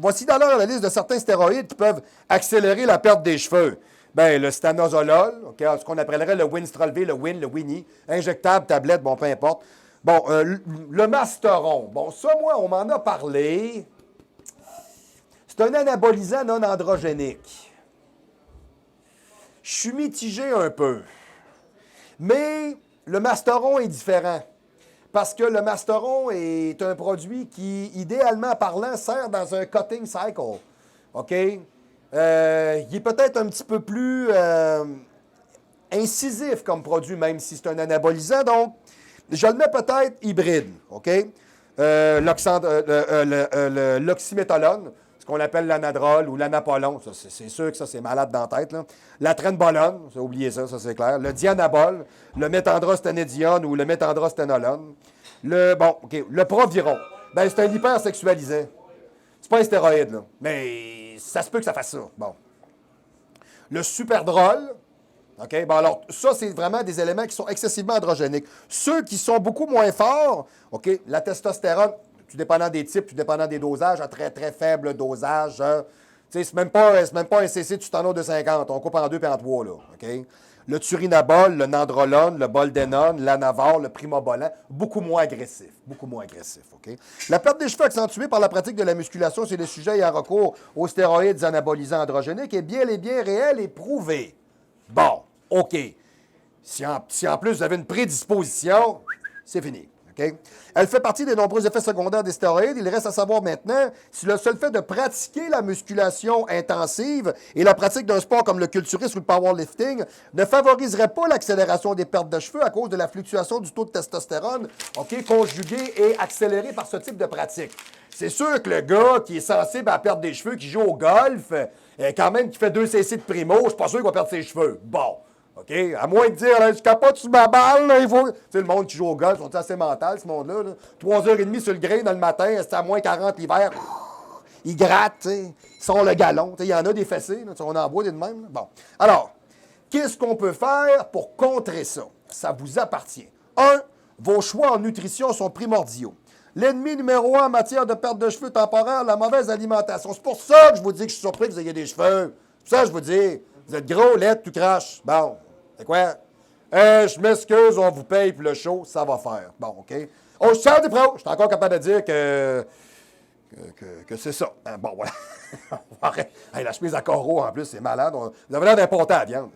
Voici d'ailleurs la liste de certains stéroïdes qui peuvent accélérer la perte des cheveux. Bien, le stanozolol, okay, ce qu'on appellerait le Winstrol-V, le Winnie, injectable, tablette, bon, peu importe. Bon, le Masteron. Bon, ça, moi, on m'en a parlé. C'est un anabolisant non androgénique. Je suis mitigé un peu. Mais le Masteron est différent. Parce que le Masteron est un produit qui, idéalement parlant, sert dans un cutting cycle. OK? Il est peut-être un petit peu plus incisif comme produit, même si c'est un anabolisant. Donc, je le mets peut-être hybride. OK? L'oxymétolone, ce qu'on appelle l'anadrol ou l'anapolon. C'est sûr que ça, c'est malade dans la tête. Là. La trenbolone, vous oubliez ça, ça c'est clair. Le dianabol, le méthandrosténédione ou le méthandrosténolone. Le proviron. Ben, c'est un hypersexualisant. C'est pas un stéroïde, là. Mais ça se peut que ça fasse ça. Bon. Le superdrol, OK? Bon, alors, ça, c'est vraiment des éléments qui sont excessivement androgéniques. Ceux qui sont beaucoup moins forts, OK? La testostérone, tout dépendant des types, tout dépendant des dosages, à très, très faible dosage. Tu sais, c'est même pas un CC de tutanol de 50. On coupe en 2 et en 3, là. OK? Le turinabol, le nandrolone, le boldenone, l'anavar, le primobolan, beaucoup moins agressif. Beaucoup moins agressif, OK? La perte des cheveux accentuée par la pratique de la musculation chez les sujets ayant recours aux stéroïdes anabolisants androgéniques est bien et bien réelle et prouvée. Bon, OK. Si en plus vous avez une prédisposition, c'est fini. OK? Elle fait partie des nombreux effets secondaires des stéroïdes. Il reste à savoir maintenant si le seul fait de pratiquer la musculation intensive et la pratique d'un sport comme le culturisme ou le powerlifting ne favoriserait pas l'accélération des pertes de cheveux à cause de la fluctuation du taux de testostérone, OK, conjugué et accéléré par ce type de pratique. C'est sûr que le gars qui est sensible à la perte des cheveux, qui joue au golf, quand même qui fait 2 cc de primo, je suis pas sûr qu'il va perdre ses cheveux. Bon. OK? À moins de dire, là, je capote sur ma balle, là, il faut. Tu sais, le monde qui joue au golf, ils sont assez mental, ce monde-là. Là. 3h30 sur le grain dans le matin, c'est à moins 40 l'hiver. Ils grattent, tu sais. Ils sont le galon. Il y en a des fessées, là, on en voit des de même. Là. Bon. Alors, qu'est-ce qu'on peut faire pour contrer ça? Ça vous appartient. 1. Vos choix en nutrition sont primordiaux. L'ennemi numéro 1 en matière de perte de cheveux temporaire, la mauvaise alimentation. C'est pour ça que je vous dis que je suis surpris que vous ayez des cheveux. C'est pour ça que je vous dis, vous êtes gros, laid, tout crache. Bon. C'est quoi? Je m'excuse, on vous paye, puis le show, ça va faire. Bon, OK? Oh, je sors des pros. Je suis encore capable de dire que c'est ça. Bon, voilà. Hey, la chemise à carreaux, en plus, c'est malade. Vous avez l'air d'un pâté à viande.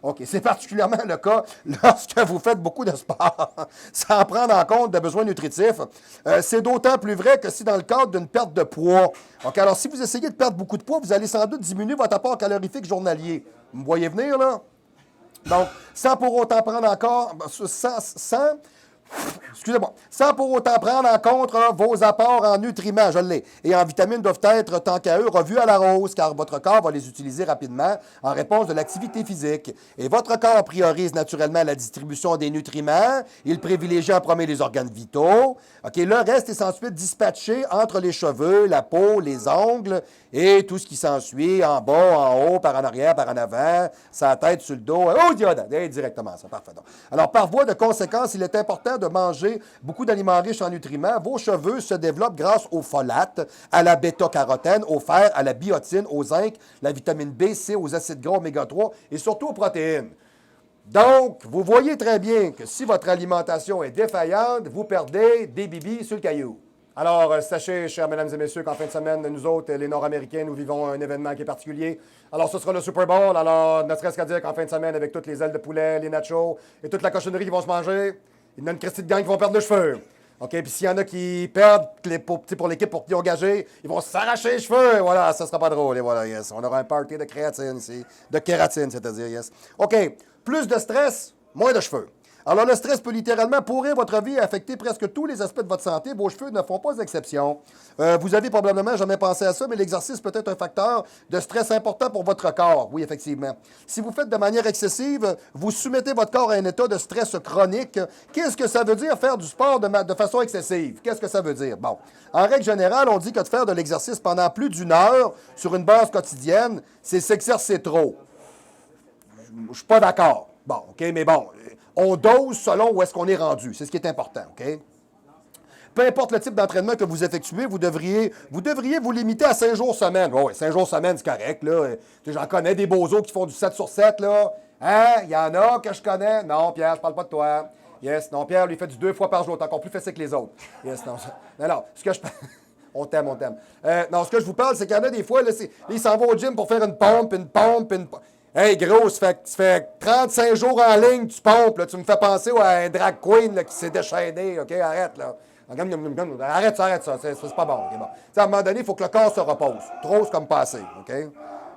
OK. C'est particulièrement le cas lorsque vous faites beaucoup de sport, sans prendre en compte des besoins nutritifs. C'est d'autant plus vrai que si dans le cadre d'une perte de poids. OK. Alors, si vous essayez de perdre beaucoup de poids, vous allez sans doute diminuer votre apport calorifique journalier. Vous me voyez venir, là? Donc, sans pour autant prendre sans pour autant prendre en compte vos apports en nutriments, je l'ai, et en vitamines doivent être, tant qu'à eux, revus à la rose, car votre corps va les utiliser rapidement en réponse de l'activité physique. Et votre corps priorise naturellement la distribution des nutriments. Il privilégie en premier les organes vitaux. OK, le reste est ensuite dispatché entre les cheveux, la peau, les ongles et tout ce qui s'ensuit, en bas, en haut, par en arrière, par en avant, sa tête, sur le dos, directement, ça, parfait. Donc. Alors, par voie de conséquence, il est important de manger beaucoup d'aliments riches en nutriments. Vos cheveux se développent grâce au folate, à la bêta-carotène, au fer, à la biotine, au zinc, la vitamine B, C, aux acides gras oméga 3 et surtout aux protéines. Donc, vous voyez très bien que si votre alimentation est défaillante, vous perdez des bibis sur le caillou. Alors, sachez, chers mesdames et messieurs, qu'en fin de semaine, nous autres, les Nord-Américains, nous vivons un événement qui est particulier. Alors, ce sera le Super Bowl. Alors, ne serait-ce qu'à dire qu'en fin de semaine, avec toutes les ailes de poulet, les nachos et toute la cochonnerie qui vont se manger, il y en a une christie de gang qui vont perdre le cheveu. OK? Puis s'il y en a qui perdent pour l'équipe pour qui ils ont engagé, ils vont s'arracher les cheveux. Voilà, ça sera pas drôle. Et voilà, yes. On aura un party de créatine ici. De kératine, c'est-à-dire, yes. OK. Plus de stress, moins de cheveux. Alors, le stress peut littéralement pourrir votre vie et affecter presque tous les aspects de votre santé. Vos cheveux ne font pas exception. Vous avez probablement jamais pensé à ça, mais l'exercice peut être un facteur de stress important pour votre corps. Oui, effectivement. Si vous faites de manière excessive, vous soumettez votre corps à un état de stress chronique. Qu'est-ce que ça veut dire faire du sport de façon excessive? Qu'est-ce que ça veut dire? Bon, en règle générale, on dit que de faire de l'exercice pendant plus d'une heure sur une base quotidienne, c'est s'exercer trop. Je suis pas d'accord. Bon, OK, mais bon, on dose selon où est-ce qu'on est rendu. C'est ce qui est important, OK? Peu importe le type d'entraînement que vous effectuez, vous devriez vous limiter à 5 jours semaine. Oui, 5 jours semaine, c'est correct, là. J'en connais des bozos qui font du 7 sur 7, là. Hein? Il y en a que je connais. Non, Pierre, je parle pas de toi. Yes, non, Pierre, lui, fait du 2 fois par jour. T'es encore plus fessé que les autres. Yes, non. Non, ce que je... On t'aime. Non, ce que je vous parle, c'est qu'il y en a des fois, là, ils s'en vont au gym pour faire une pompe. Hey, gros, ça fait 35 jours en ligne, tu pompes, là. Tu me fais penser à un drag queen là, qui s'est déchaîné, OK? Arrête, là. Arrête ça, c'est pas bon. Okay, bon. À un moment donné, il faut que le corps se repose. Trop, c'est comme passé, OK?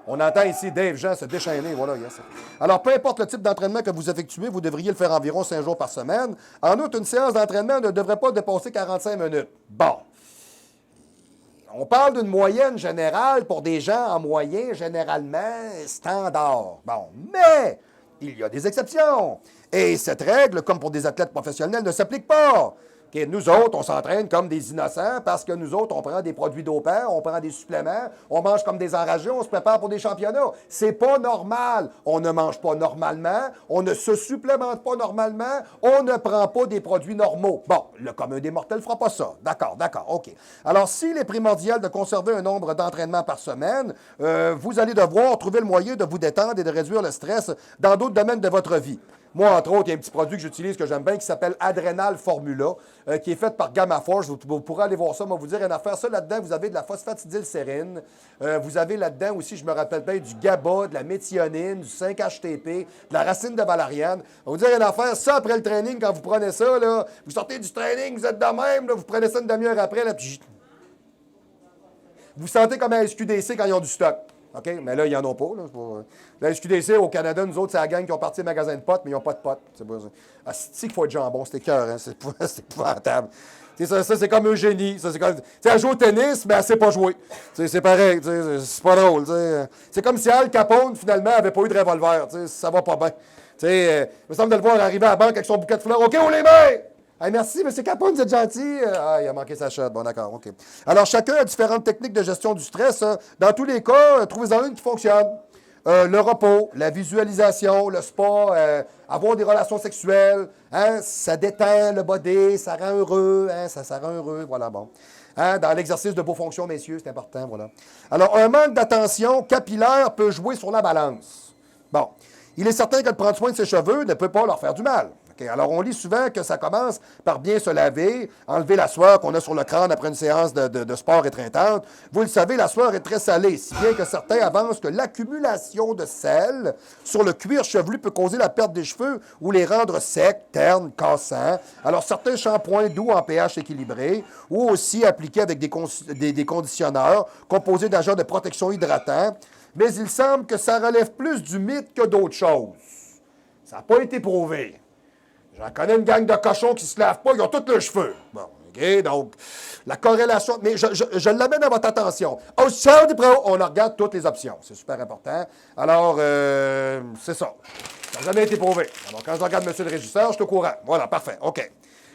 On entend ici Dave Jean se déchaîner, voilà, yes. Alors, peu importe le type d'entraînement que vous effectuez, vous devriez le faire environ 5 jours par semaine. En outre, une séance d'entraînement ne devrait pas dépasser 45 minutes. Bon. On parle d'une moyenne générale pour des gens en moyen généralement standard. Bon, mais il y a des exceptions. Et cette règle, comme pour des athlètes professionnels, ne s'applique pas. OK, nous autres, on s'entraîne comme des innocents parce que nous autres, on prend des produits dopants, on prend des suppléments, on mange comme des enragés, on se prépare pour des championnats. C'est pas normal. On ne mange pas normalement, on ne se supplémente pas normalement, on ne prend pas des produits normaux. Bon, le commun des mortels ne fera pas ça. D'accord, OK. Alors, s'il est primordial de conserver un nombre d'entraînements par semaine, vous allez devoir trouver le moyen de vous détendre et de réduire le stress dans d'autres domaines de votre vie. Moi, entre autres, il y a un petit produit que j'utilise, que j'aime bien, qui s'appelle Adrenal Formula, qui est fait par Gamma Force. Vous pourrez aller voir ça. Moi, vous dire une affaire. Ça, là-dedans, vous avez de la phosphatidylsérine. Vous avez là-dedans aussi, je me rappelle bien, du GABA, de la méthionine, du 5-HTP, de la racine de valériane. On va vous dire une affaire. Ça, après le training, quand vous prenez ça, là, vous sortez du training, vous êtes de même, là, vous prenez ça une demi-heure après, là, puis vous sentez comme un SQDC quand ils ont du stock. OK? Mais là, ils n'en ont pas. Là. La SQDC, au Canada, nous autres, c'est la gang qui ont parti des magasins de potes, mais ils n'ont pas de potes. C'est qu'il faut être jambon, c'est écœur, hein? C'est épouvantable. Ça, c'est comme Eugénie. Elle joue au tennis, mais elle ne sait pas jouer. C'est pareil. C'est pas drôle. C'est comme si Al Capone, finalement, n'avait pas eu de revolver. Ça va pas bien. Il me semble de le voir arriver à la banque avec son bouquet de fleurs. OK, on les met! Hey, merci, M. Capone, vous êtes gentil. Il a manqué sa shot. Bon, d'accord, OK. Alors, chacun a différentes techniques de gestion du stress. Dans tous les cas, trouvez-en une qui fonctionne. Le repos, la visualisation, le sport, avoir des relations sexuelles, hein, ça détend le body, ça rend heureux, hein, ça rend heureux, voilà, bon. Hein, dans l'exercice de vos fonctions, messieurs, c'est important, voilà. Alors, un manque d'attention capillaire peut jouer sur la balance. Bon, il est certain que de prendre soin de ses cheveux ne peut pas leur faire du mal. Alors, on lit souvent que ça commence par bien se laver, enlever la sueur qu'on a sur le crâne après une séance de sport étreintante. Vous le savez, la sueur est très salée, si bien que certains avancent que l'accumulation de sel sur le cuir chevelu peut causer la perte des cheveux ou les rendre secs, ternes, cassants. Alors, certains shampoings doux en pH équilibré ou aussi appliqués avec des conditionneurs composés d'agents de protection hydratants. Mais il semble que ça relève plus du mythe que d'autres choses. Ça n'a pas été prouvé. J'en connais une gang de cochons qui ne se lavent pas, ils ont tous leurs cheveux. Bon, OK, donc, la corrélation... Mais je l'amène à votre attention. Au sein du pro, on regarde toutes les options. C'est super important. Alors, c'est ça. Ça n'a jamais été prouvé. Alors, quand je regarde M. le régisseur, je suis au courant. Voilà, parfait, OK.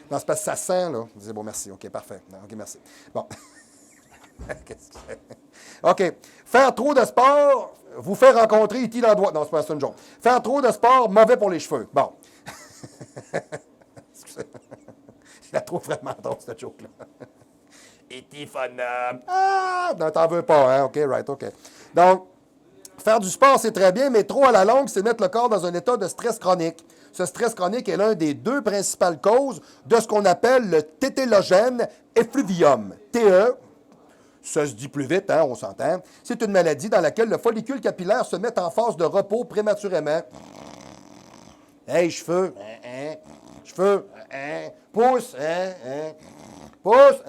Non, c'est parce que ça sent, là. Je dis, bon, merci. OK, parfait. Non, OK, merci. Bon. Qu'est-ce que c'est? OK. Faire trop de sport, vous fait rencontrer E.T. dans le doigt. Non, c'est pas ça une joke. Faire trop de sport, mauvais pour les cheveux. Bon. Je la trouve vraiment drôle, cette joke-là. E.T. fun. Non, t'en veux pas, hein? OK, right, OK. Donc, faire du sport, c'est très bien, mais trop à la longue, c'est mettre le corps dans un état de stress chronique. Ce stress chronique est l'un des deux principales causes de ce qu'on appelle le tétélogène effluvium. TE, ça se dit plus vite, hein, on s'entend. C'est une maladie dans laquelle le follicule capillaire se met en phase de repos prématurément. Hey, cheveux, cheveux, pousse, pousse,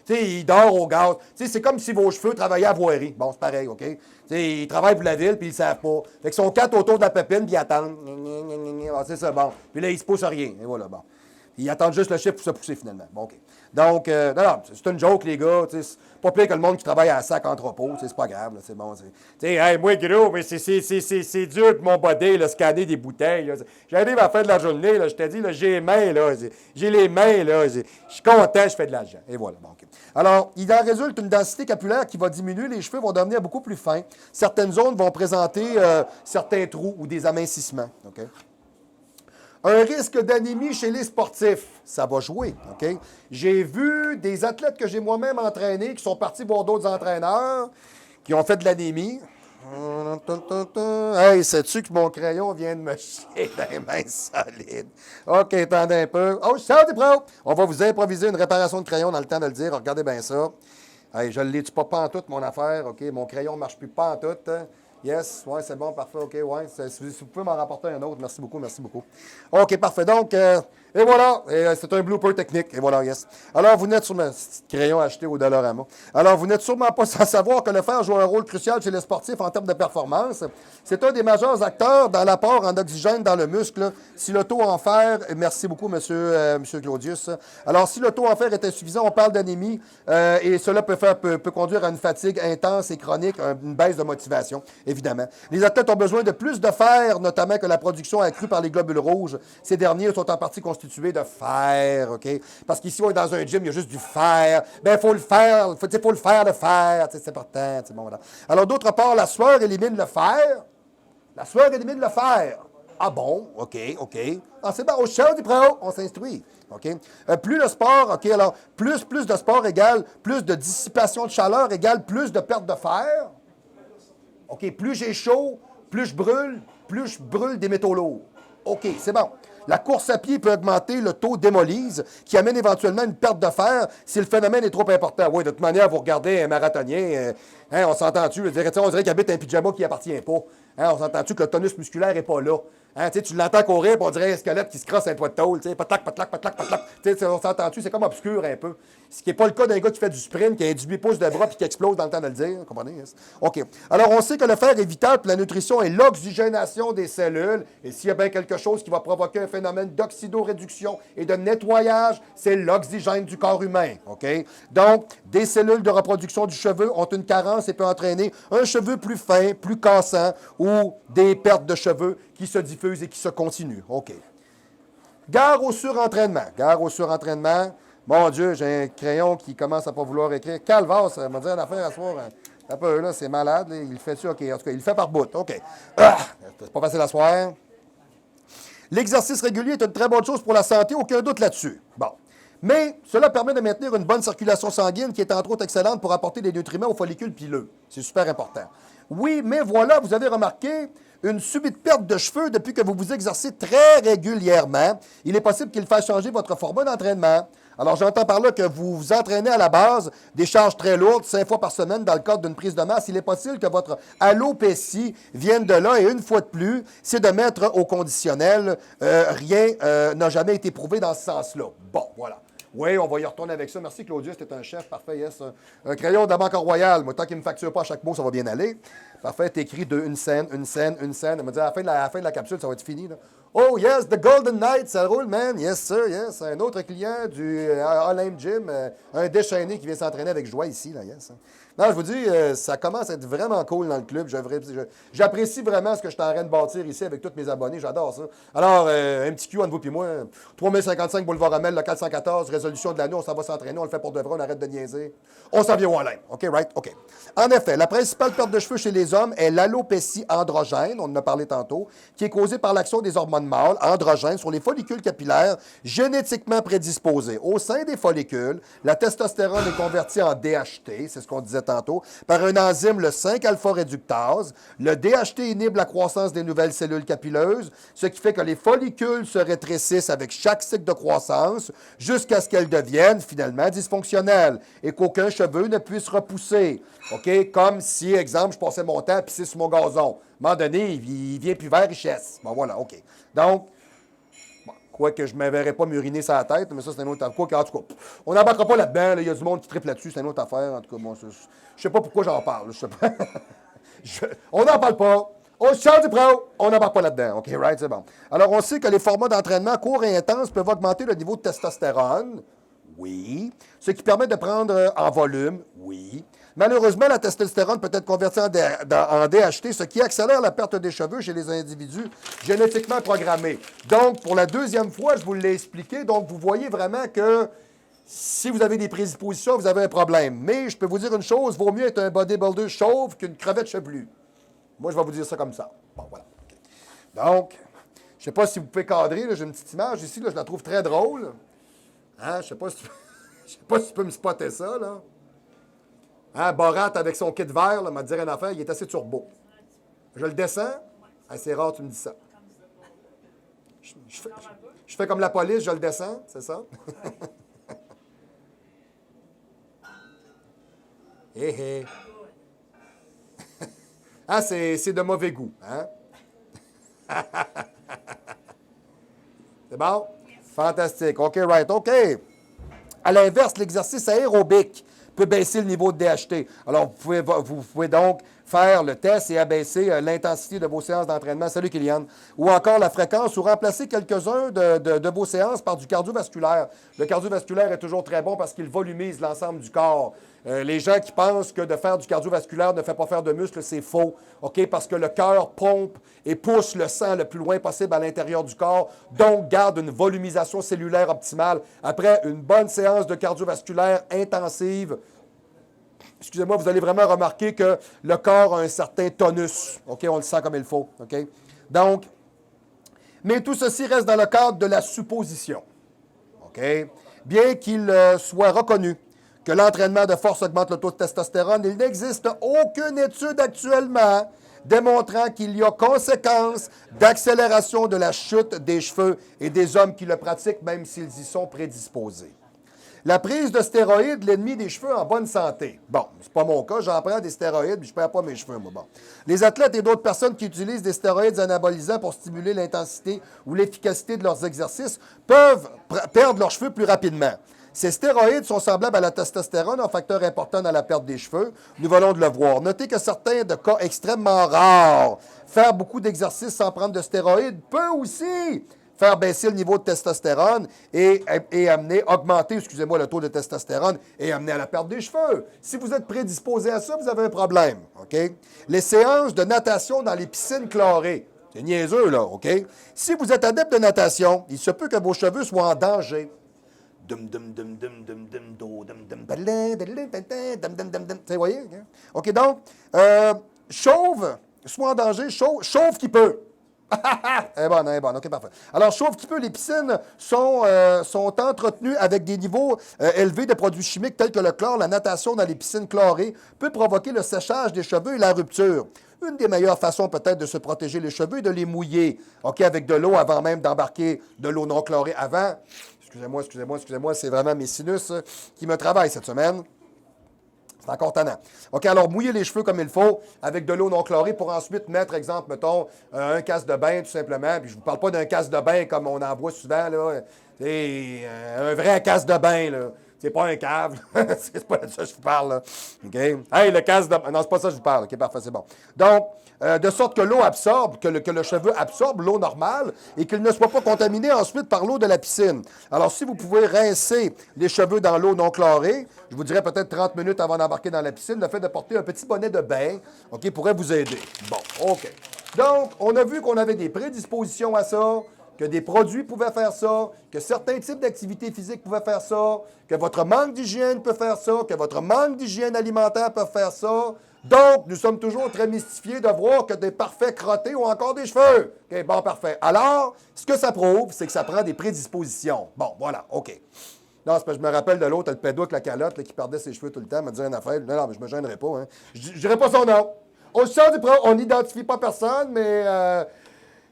tu sais, il dort au gaz. Tu sais, c'est comme si vos cheveux travaillaient à voirie. Bon, c'est pareil, OK? Tu sais, ils travaillent pour la ville, puis ils ne savent pas. Fait qu'ils sont quatre autour de la pépine, puis ils attendent. Ah, c'est ça, bon. Puis là, ils se poussent rien. Et voilà, bon. Ils attendent juste le chiffre pour se pousser, finalement. Bon, OK. Donc, non, c'est une joke, les gars. C'est pas pire que le monde qui travaille à sac entrepôt. C'est pas grave, là, c'est bon. Tu sais, hey, moi, gros, mais c'est dur pour mon body, là, scanner des bouteilles. J'arrive à la fin de la journée, là, je te dis, là, j'ai les mains, là. J'ai les mains, là. Je suis content, je fais de l'argent. Et voilà, bon, OK. Alors, il en résulte une densité capillaire qui va diminuer, les cheveux vont devenir beaucoup plus fins. Certaines zones vont présenter certains trous ou des amincissements. OK? Un risque d'anémie chez les sportifs, ça va jouer, OK? J'ai vu des athlètes que j'ai moi-même entraînés qui sont partis voir d'autres entraîneurs qui ont fait de l'anémie. Hey, sais-tu que mon crayon vient de me chier dans les mains solides? OK, attendez un peu. Oh, salut, pro! On va vous improviser une réparation de crayon dans le temps de le dire. Regardez bien ça. Hey, je ne l'ai-tu pas en tout, mon affaire? OK, mon crayon ne marche plus pas en tout. Yes, oui, c'est bon, parfait, OK, oui. Si vous pouvez m'en rapporter un autre, merci beaucoup, merci beaucoup. OK, parfait. Donc, et voilà, c'est un blooper technique. Et voilà, yes. Alors, vous n'êtes sûrement, petit crayon acheté au Dollarama. Alors, vous n'êtes sûrement pas sans savoir que le fer joue un rôle crucial chez les sportifs en termes de performance. C'est un des majeurs acteurs dans l'apport en oxygène dans le muscle. Si le taux en fer, merci beaucoup, monsieur Claudius. Alors, si le taux en fer est insuffisant, on parle d'anémie et cela peut conduire à une fatigue intense et chronique, une baisse de motivation, évidemment. Les athlètes ont besoin de plus de fer, notamment que la production accrue par les globules rouges. Ces derniers sont en partie constitués constitué de fer, OK? Parce qu'ici, on est dans un gym, il y a juste du fer. Bien, il faut le faire, faut le faire, le fer, c'est important. Bon, voilà. Alors, d'autre part, la sueur élimine le fer. La sueur élimine le fer. Ah bon? OK. Ah, c'est bon, au show du pro, on s'instruit. OK? Plus le sport, OK, alors, plus de sport égale plus de dissipation de chaleur égale plus de perte de fer. OK, plus j'ai chaud, plus je brûle des métaux lourds. OK, c'est bon. La course à pied peut augmenter le taux d'hémolyse, qui amène éventuellement une perte de fer si le phénomène est trop important. Oui, de toute manière, vous regardez un marathonien, on s'entend-tu? On dirait qu'il habite un pyjama qui appartient pas. On s'entend-tu que le tonus musculaire n'est pas là? Tu l'entends courir, puis on dirait un squelette qui se crosse un poids de tôle. Patlac. On s'entend-tu? C'est comme obscur un peu. Ce qui n'est pas le cas d'un gars qui fait du sprint, qui a 18 pouces de bras puis qui explose dans le temps de le dire. Vous comprenez? OK. Alors, on sait que le fer est vital pour la nutrition et l'oxygénation des cellules. Et s'il y a bien quelque chose qui va provoquer un phénomène d'oxydoréduction et de nettoyage, c'est l'oxygène du corps humain. OK? Donc, des cellules de reproduction du cheveu ont une carence et peut entraîner un cheveu plus fin, plus cassant ou des pertes de cheveux qui se diffusent et qui se continuent. OK. Gare au surentraînement. Mon Dieu, j'ai un crayon qui commence à ne pas vouloir écrire. Calvaire, ça m'a dit une affaire à soir. Un peu, là, c'est malade. Là, il le fait-tu? OK. En tout cas, il le fait par bout. OK. C'est pas facile à soir. L'exercice régulier est une très bonne chose pour la santé, aucun doute là-dessus. Bon. Mais cela permet de maintenir une bonne circulation sanguine qui est entre autres excellente pour apporter des nutriments aux follicules pileux. C'est super important. Oui, mais voilà, vous avez remarqué une subite perte de cheveux depuis que vous vous exercez très régulièrement. Il est possible qu'il fasse changer votre format d'entraînement. Alors, j'entends par là que vous vous entraînez à la base des charges très lourdes, 5 fois par semaine dans le cadre d'une prise de masse. Il est possible que votre alopécie vienne de là. Et une fois de plus, c'est de mettre au conditionnel. Rien n'a jamais été prouvé dans ce sens-là. Bon, voilà. Oui, on va y retourner avec ça. Merci, Claudius. C'était un chef. Parfait, yes. Un crayon de la Banque Royale. Moi, tant qu'il ne me facture pas à chaque mot, ça va bien aller. Parfait, t'écris de une scène. Elle m'a dit à la fin de la capsule, ça va être fini. Là. Oh, yes, the Golden Knight, ça roule, man. Yes, sir, yes. Un autre client du All-Aim Gym, un déchaîné qui vient s'entraîner avec joie ici, là, yes. Non, je vous dis, ça commence à être vraiment cool dans le club. J'apprécie vraiment ce que je suis en train de bâtir ici avec tous mes abonnés. J'adore ça. Alors, un petit Q entre vous et moi. 3055 Boulevard Amel, local 114, résolution de l'année, on s'en va s'entraîner, on le fait pour de vrai, on arrête de niaiser. On s'en vient au All-Aim. OK, right? OK. En effet, la principale perte de cheveux chez les hommes est l'alopécie androgène, on en a parlé tantôt, qui est causée par l'action des hormones mâles androgènes sur les follicules capillaires génétiquement prédisposés. Au sein des follicules, la testostérone est convertie en DHT, c'est ce qu'on disait tantôt, par un enzyme, le 5-alpha-réductase. Le DHT inhibe la croissance des nouvelles cellules capilleuses, ce qui fait que les follicules se rétrécissent avec chaque cycle de croissance jusqu'à ce qu'elles deviennent finalement dysfonctionnelles et qu'aucun cheveu ne puisse repousser. OK? Comme si, exemple, je passais mon temps à pisser sur mon gazon. À un moment donné, il vient plus vert, richesse. Bon, voilà, OK. Donc, quoique je ne me verrais pas m'uriner sur la tête, mais ça, c'est une autre affaire. En tout cas, on n'embarquera pas là-dedans. Là. Il y a du monde qui triple là-dessus, c'est une autre affaire. En tout cas, bon, je ne sais pas pourquoi j'en parle. Je sais pas. On n'en parle pas. Au champ du pro, on n'embarque pas là-dedans. OK, right, c'est bon. Alors, on sait que les formats d'entraînement courts et intenses peuvent augmenter le niveau de testostérone. Oui. Ce qui permet de prendre en volume. Oui. Malheureusement, la testostérone peut être convertie en DHT, ce qui accélère la perte des cheveux chez les individus génétiquement programmés. Donc, pour la deuxième fois, je vous l'ai expliqué. Donc, vous voyez vraiment que si vous avez des prédispositions, vous avez un problème. Mais je peux vous dire une chose, vaut mieux être un bodybuilder chauve qu'une crevette chevelue. Moi, je vais vous dire ça comme ça. Bon, voilà. Donc, je ne sais pas si vous pouvez cadrer. J'ai une petite image ici, là, je la trouve très drôle. Hein? Je ne sais pas si tu peux me spotter ça, là. Hein, Borat avec son kit vert, là, m'a dit une affaire, il est assez turbo. Je le descends. Ah, c'est rare, tu me dis ça. Je fais comme la police, je le descends, c'est ça? Hé, hé. Ah, c'est de mauvais goût, hein? C'est bon? Fantastique. OK, right, OK. À l'inverse, l'exercice aérobique peut baisser le niveau de DHT. Alors, vous pouvez donc faire le test et abaisser l'intensité de vos séances d'entraînement. Salut, Kylian. Ou encore la fréquence ou remplacer quelques-uns de vos séances par du cardiovasculaire. Le cardiovasculaire est toujours très bon parce qu'il volumise l'ensemble du corps. Les gens qui pensent que de faire du cardiovasculaire ne fait pas faire de muscles, c'est faux. OK? Parce que le cœur pompe et pousse le sang le plus loin possible à l'intérieur du corps, donc garde une volumisation cellulaire optimale. Après une bonne séance de cardiovasculaire intensive, excusez-moi, vous allez vraiment remarquer que le corps a un certain tonus. OK? On le sent comme il faut. OK? Donc, mais tout ceci reste dans le cadre de la supposition. OK? Bien qu'il soit reconnu que l'entraînement de force augmente le taux de testostérone, il n'existe aucune étude actuellement démontrant qu'il y a conséquence d'accélération de la chute des cheveux et des hommes qui le pratiquent, même s'ils y sont prédisposés. La prise de stéroïdes, l'ennemi des cheveux en bonne santé. Bon, c'est pas mon cas, j'en prends des stéroïdes, mais je ne perds pas mes cheveux, moi. Bon. Les athlètes et d'autres personnes qui utilisent des stéroïdes anabolisants pour stimuler l'intensité ou l'efficacité de leurs exercices peuvent perdre leurs cheveux plus rapidement. Ces stéroïdes sont semblables à la testostérone, un facteur important dans la perte des cheveux. Nous venons de le voir. Notez que certains de cas extrêmement rares, faire beaucoup d'exercices sans prendre de stéroïdes peut aussi faire baisser le niveau de testostérone et augmenter, le taux de testostérone et amener à la perte des cheveux. Si vous êtes prédisposé à ça, vous avez un problème. OK? Les séances de natation dans les piscines chlorées, c'est niaiseux, là, OK? Si vous êtes adepte de natation, il se peut que vos cheveux soient en danger. Vous voyez? OK, donc, chauve, soit en danger, chauve qui peut. Elle est bonne, OK, parfait. Alors, chauve qui peut, les piscines sont entretenues avec des niveaux élevés de produits chimiques tels que le chlore. La natation dans les piscines chlorées peut provoquer le séchage des cheveux et la rupture. Une des meilleures façons peut-être de se protéger les cheveux est de les mouiller, OK, avec de l'eau avant même d'embarquer de l'eau non chlorée avant. Excusez-moi, c'est vraiment mes sinus qui me travaillent cette semaine. C'est encore tannant. OK, alors mouillez les cheveux comme il faut avec de l'eau non chlorée pour ensuite mettre, exemple, mettons, un casque de bain tout simplement. Puis je ne vous parle pas d'un casque de bain comme on en voit souvent, là. C'est un vrai casque de bain, là. C'est pas un cave. C'est pas de ça que je vous parle, là. OK? Hey, le casque de... Non, c'est pas ça que je vous parle. OK, parfait, c'est bon. Donc, de sorte que l'eau absorbe, que le cheveu absorbe l'eau normale et qu'il ne soit pas contaminé ensuite par l'eau de la piscine. Alors, si vous pouvez rincer les cheveux dans l'eau non chlorée, je vous dirais peut-être 30 minutes avant d'embarquer dans la piscine, le fait de porter un petit bonnet de bain, OK, pourrait vous aider. Bon, OK. Donc, on a vu qu'on avait des prédispositions à ça, que des produits pouvaient faire ça, que certains types d'activités physiques pouvaient faire ça, que votre manque d'hygiène peut faire ça, que votre manque d'hygiène alimentaire peut faire ça. Donc, nous sommes toujours très mystifiés de voir que des parfaits crottés ont encore des cheveux. OK, bon, parfait. Alors, ce que ça prouve, c'est que ça prend des prédispositions. Bon, voilà, OK. Non, c'est parce que je me rappelle de l'autre, le pédo avec la calotte, là, qui perdait ses cheveux tout le temps, me disait une affaire. Non, mais je me gênerai pas. Hein. Je dirai pas son nom. Au sort du pro, on n'identifie pas personne, mais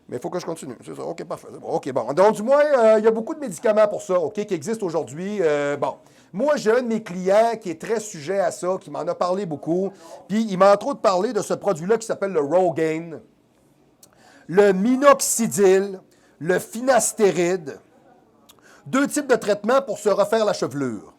il faut que je continue. C'est ça. OK, parfait. Bon, OK, bon. Donc, du moins, il y a beaucoup de médicaments pour ça, OK, qui existent aujourd'hui. Bon. Moi, j'ai un de mes clients qui est très sujet à ça, qui m'en a parlé beaucoup. Puis, il m'a entre autres parlé de ce produit-là qui s'appelle le Rogaine, le minoxidil, le finastéride. 2 types de traitements pour se refaire la chevelure.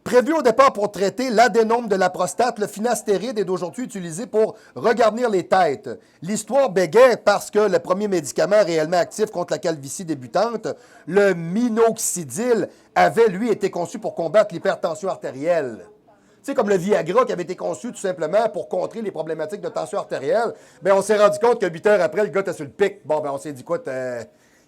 Prévu au départ pour traiter l'adénome de la prostate, le finastéride est aujourd'hui utilisé pour regarnir les têtes. L'histoire bégaie parce que le premier médicament réellement actif contre la calvitie débutante, le minoxidil, avait, lui, été conçu pour combattre l'hypertension artérielle. Tu sais, comme le Viagra qui avait été conçu tout simplement pour contrer les problématiques de tension artérielle, bien, on s'est rendu compte que 8 heures après, le gars était sur le pic. Bon, ben on s'est dit, écoute,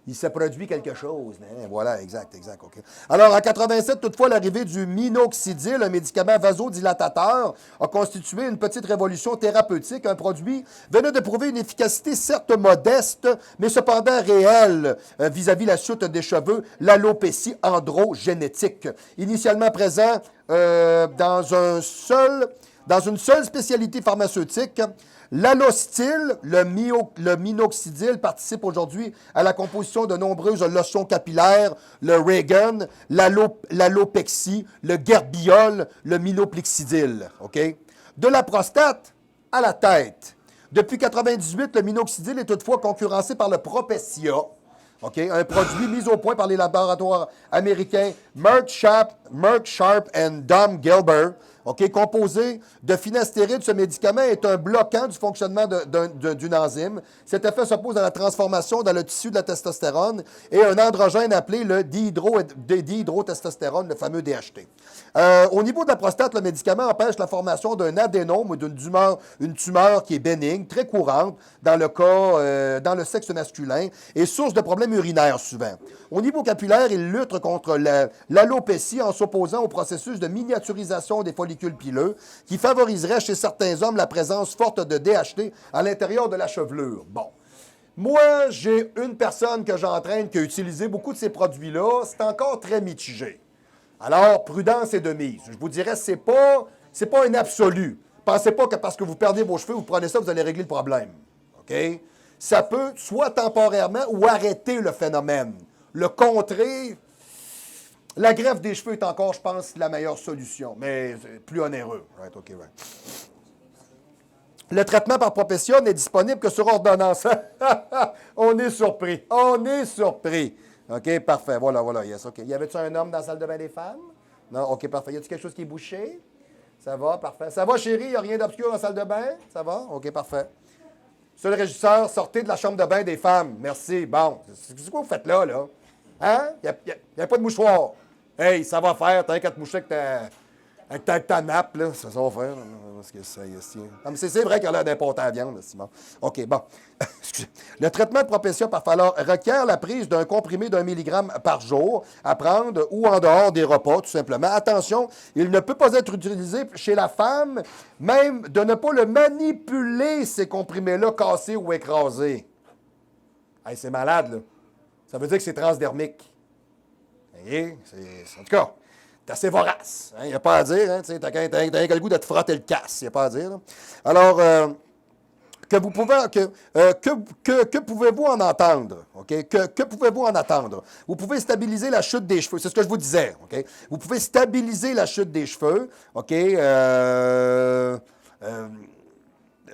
il s'est produit quelque chose. Hein? Voilà, exact, OK. Alors, en 87, toutefois, l'arrivée du minoxidil, un médicament vasodilatateur, a constitué une petite révolution thérapeutique. Un produit venait de prouver une efficacité certes modeste, mais cependant réelle vis-à-vis la chute des cheveux, l'alopécie androgénétique. Initialement présent dans une seule spécialité pharmaceutique, l'alostyle, le minoxidil, participe aujourd'hui à la composition de nombreuses lotions capillaires, le Reagan, l'alopexie, le gerbiol, le minoplexidil. OK? De la prostate à la tête. Depuis 1998, le minoxidil est toutefois concurrencé par le Propecia. OK? Un produit mis au point par les laboratoires américains Merck Sharp and Dom Gilbert. OK, composé de finastéride. Ce médicament est un bloquant du fonctionnement d'une enzyme. Cet effet s'oppose à la transformation dans le tissu de la testostérone et un androgène appelé le dihydrotestostérone, le fameux DHT. Au niveau de la prostate, le médicament empêche la formation d'un adénome ou une tumeur qui est bénigne, très courante dans le sexe masculin et source de problèmes urinaires souvent. Au niveau capillaire, il lutte contre l'alopécie en s'opposant au processus de miniaturisation des follicules pileux qui favoriserait chez certains hommes la présence forte de DHT à l'intérieur de la chevelure. Bon. Moi, j'ai une personne que j'entraîne qui a utilisé beaucoup de ces produits-là. C'est encore très mitigé. Alors, prudence est de mise. Je vous dirais, c'est pas un absolu. Pensez pas que parce que vous perdez vos cheveux, vous prenez ça, vous allez régler le problème. OK? Ça peut soit temporairement ou arrêter le phénomène. Le contrer, la greffe des cheveux est encore, je pense, la meilleure solution, mais plus onéreux. Right, OK, right. Le traitement par Propecia n'est disponible que sur ordonnance. On est surpris. On est surpris. OK, parfait. Voilà, yes, OK. Y avait-tu un homme dans la salle de bain des femmes? Non, OK, parfait. Y a-t-il quelque chose qui est bouché? Ça va, parfait. Ça va, chérie? Il n'y a rien d'obscur dans la salle de bain? Ça va? OK, parfait. Monsieur le régisseur, sortez de la chambre de bain des femmes. Merci. Bon, c'est quoi vous faites là? Hein? Il n'y a pas de mouchoir. Hey, ça va faire. T'as qu'à te moucher avec ta nappe, là. Ça va faire. C'est vrai qu'elle a l'air d'un pot à viande, Simon. OK, bon. Le traitement de Propecia par Falor requiert la prise d'un comprimé d'1 mg par jour à prendre ou en dehors des repas, tout simplement. Attention, il ne peut pas être utilisé chez la femme, même de ne pas le manipuler, ces comprimés-là, cassés ou écrasés. Hey, c'est malade, là. Ça veut dire que c'est transdermique. Voyez? En tout cas, c'est assez vorace. Il n'y a pas à dire. Hein? Tu n'as qu'à le goût de te frotter le casse. Il n'y a pas à dire. Là. Alors, que pouvez-vous en entendre? Okay? Que pouvez-vous en attendre? Vous pouvez stabiliser la chute des cheveux. C'est ce que je vous disais. Okay? Vous pouvez stabiliser la chute des cheveux. OK?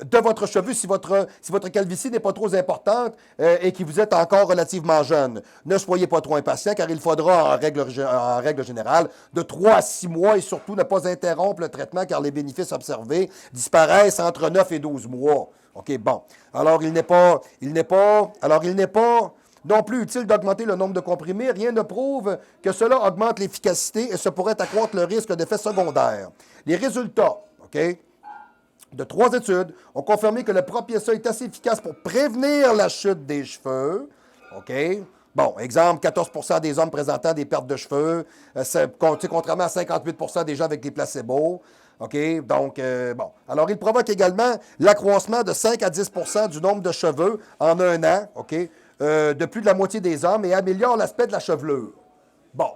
De votre cheveu si votre calvitie n'est pas trop importante et que vous êtes encore relativement jeune. Ne soyez pas trop impatient car il faudra, en règle générale, de 3 à 6 mois et surtout ne pas interrompre le traitement car les bénéfices observés disparaissent entre 9 et 12 mois. OK, bon. Alors, il n'est pas non plus utile d'augmenter le nombre de comprimés. Rien ne prouve que cela augmente l'efficacité et ce pourrait accroître le risque d'effets secondaires. Les résultats, OK? De 3 études ont confirmé que le Propecia est assez efficace pour prévenir la chute des cheveux. OK? Bon, exemple, 14 % des hommes présentant des pertes de cheveux, contrairement à 58 % des gens avec des placebos. OK? Donc, bon. Alors, il provoque également l'accroissement de 5 à 10 % du nombre de cheveux en un an, OK? De plus de la moitié des hommes et améliore l'aspect de la chevelure. Bon.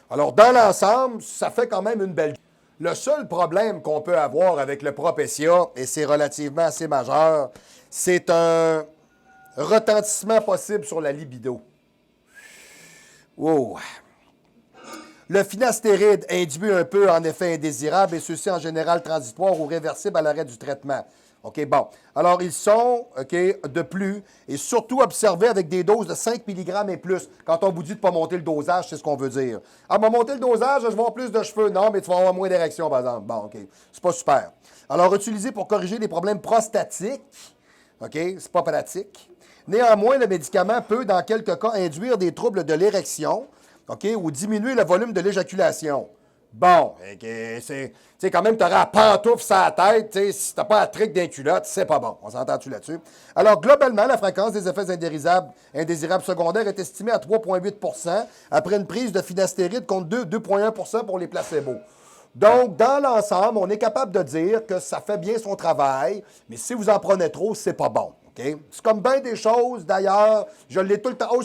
Alors, dans l'ensemble, ça fait quand même une belle... Le seul problème qu'on peut avoir avec le Propecia, et c'est relativement assez majeur, c'est un retentissement possible sur la libido. Wow. Le finastéride induit un peu en effet indésirable et ceux-ci en général transitoires ou réversibles à l'arrêt du traitement. OK, bon. Alors, ils sont, OK, de plus et surtout observés avec des doses de 5 mg et plus. Quand on vous dit de ne pas monter le dosage, c'est ce qu'on veut dire. Ah, mais monter le dosage, je vais avoir plus de cheveux. Non, mais tu vas avoir moins d'érection, par exemple. Bon, OK. C'est pas super. Alors, utilisé pour corriger des problèmes prostatiques. OK, c'est pas pratique. Néanmoins, le médicament peut, dans quelques cas, induire des troubles de l'érection, OK, ou diminuer le volume de l'éjaculation. Bon, c'est quand même, tu auras la pantoufle sur la tête, si tu n'as pas la trique d'un culotte, c'est pas bon. On s'entend-tu là-dessus? Alors, globalement, la fréquence des effets indésirables secondaires est estimée à 3,8 % après une prise de finastéride contre 2,1 % pour les placebos. Donc, dans l'ensemble, on est capable de dire que ça fait bien son travail, mais si vous en prenez trop, c'est pas bon. Okay? C'est comme bien des choses, d'ailleurs, je l'ai tout le temps... Oh,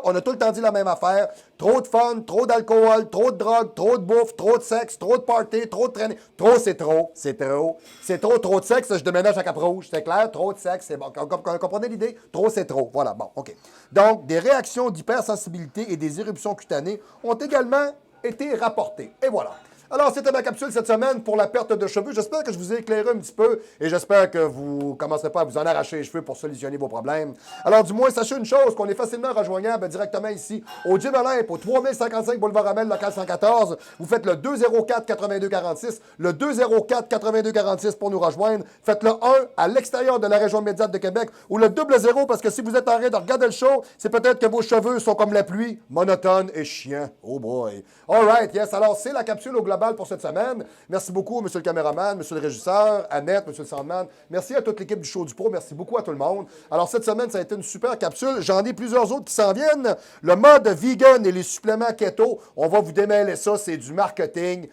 on a tout le temps dit la même affaire. Trop de fun, trop d'alcool, trop de drogue, trop de bouffe, trop de sexe, trop de party, trop de traîner. Trop, c'est trop. C'est trop. C'est trop de sexe, je déménage à Cap-Rouge. C'est clair? Trop de sexe, c'est bon. Comprenez l'idée? Trop, c'est trop. Voilà, bon, OK. Donc, des réactions d'hypersensibilité et des éruptions cutanées ont également été rapportées. Et voilà. Alors, c'était ma capsule cette semaine pour la perte de cheveux. J'espère que je vous ai éclairé un petit peu et j'espère que vous ne commencerez pas à vous en arracher les cheveux pour solutionner vos problèmes. Alors, du moins, sachez une chose, qu'on est facilement rejoignable directement ici au Gym Olympe, au 3055 Boulevard Amel, local 114. Vous faites le 204-8246, le 204-8246 pour nous rejoindre. Faites le 1 à l'extérieur de la région immédiate de Québec ou le 00 parce que si vous êtes en train de regarder le show, c'est peut-être que vos cheveux sont comme la pluie, monotones et chiants. Oh boy. All right, yes. Alors, c'est la capsule au global pour cette semaine. Merci beaucoup, monsieur le caméraman, monsieur le régisseur, Annette, monsieur le soundman. Merci à toute l'équipe du Show du Pro. Merci beaucoup à tout le monde. Alors, cette semaine, ça a été une super capsule. J'en ai plusieurs autres qui s'en viennent. Le mode vegan et les suppléments keto, on va vous démêler ça. C'est du marketing.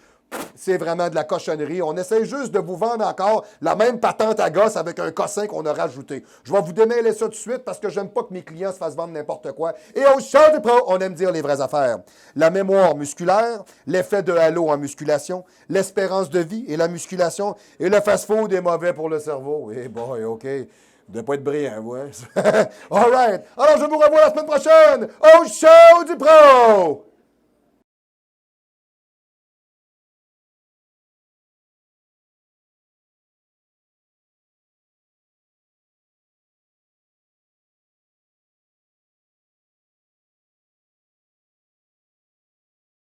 C'est vraiment de la cochonnerie. On essaie juste de vous vendre encore la même patente à gosse avec un cossin qu'on a rajouté. Je vais vous démêler ça tout de suite parce que j'aime pas que mes clients se fassent vendre n'importe quoi. Et au Show du Pro, on aime dire les vraies affaires. La mémoire musculaire, l'effet de halo en musculation, l'espérance de vie et la musculation, et le fast-food est mauvais pour le cerveau. Eh boy, OK. Vous devez pas être brillant, vous, hein? All right. Alors, je vous revois la semaine prochaine au Show du Pro!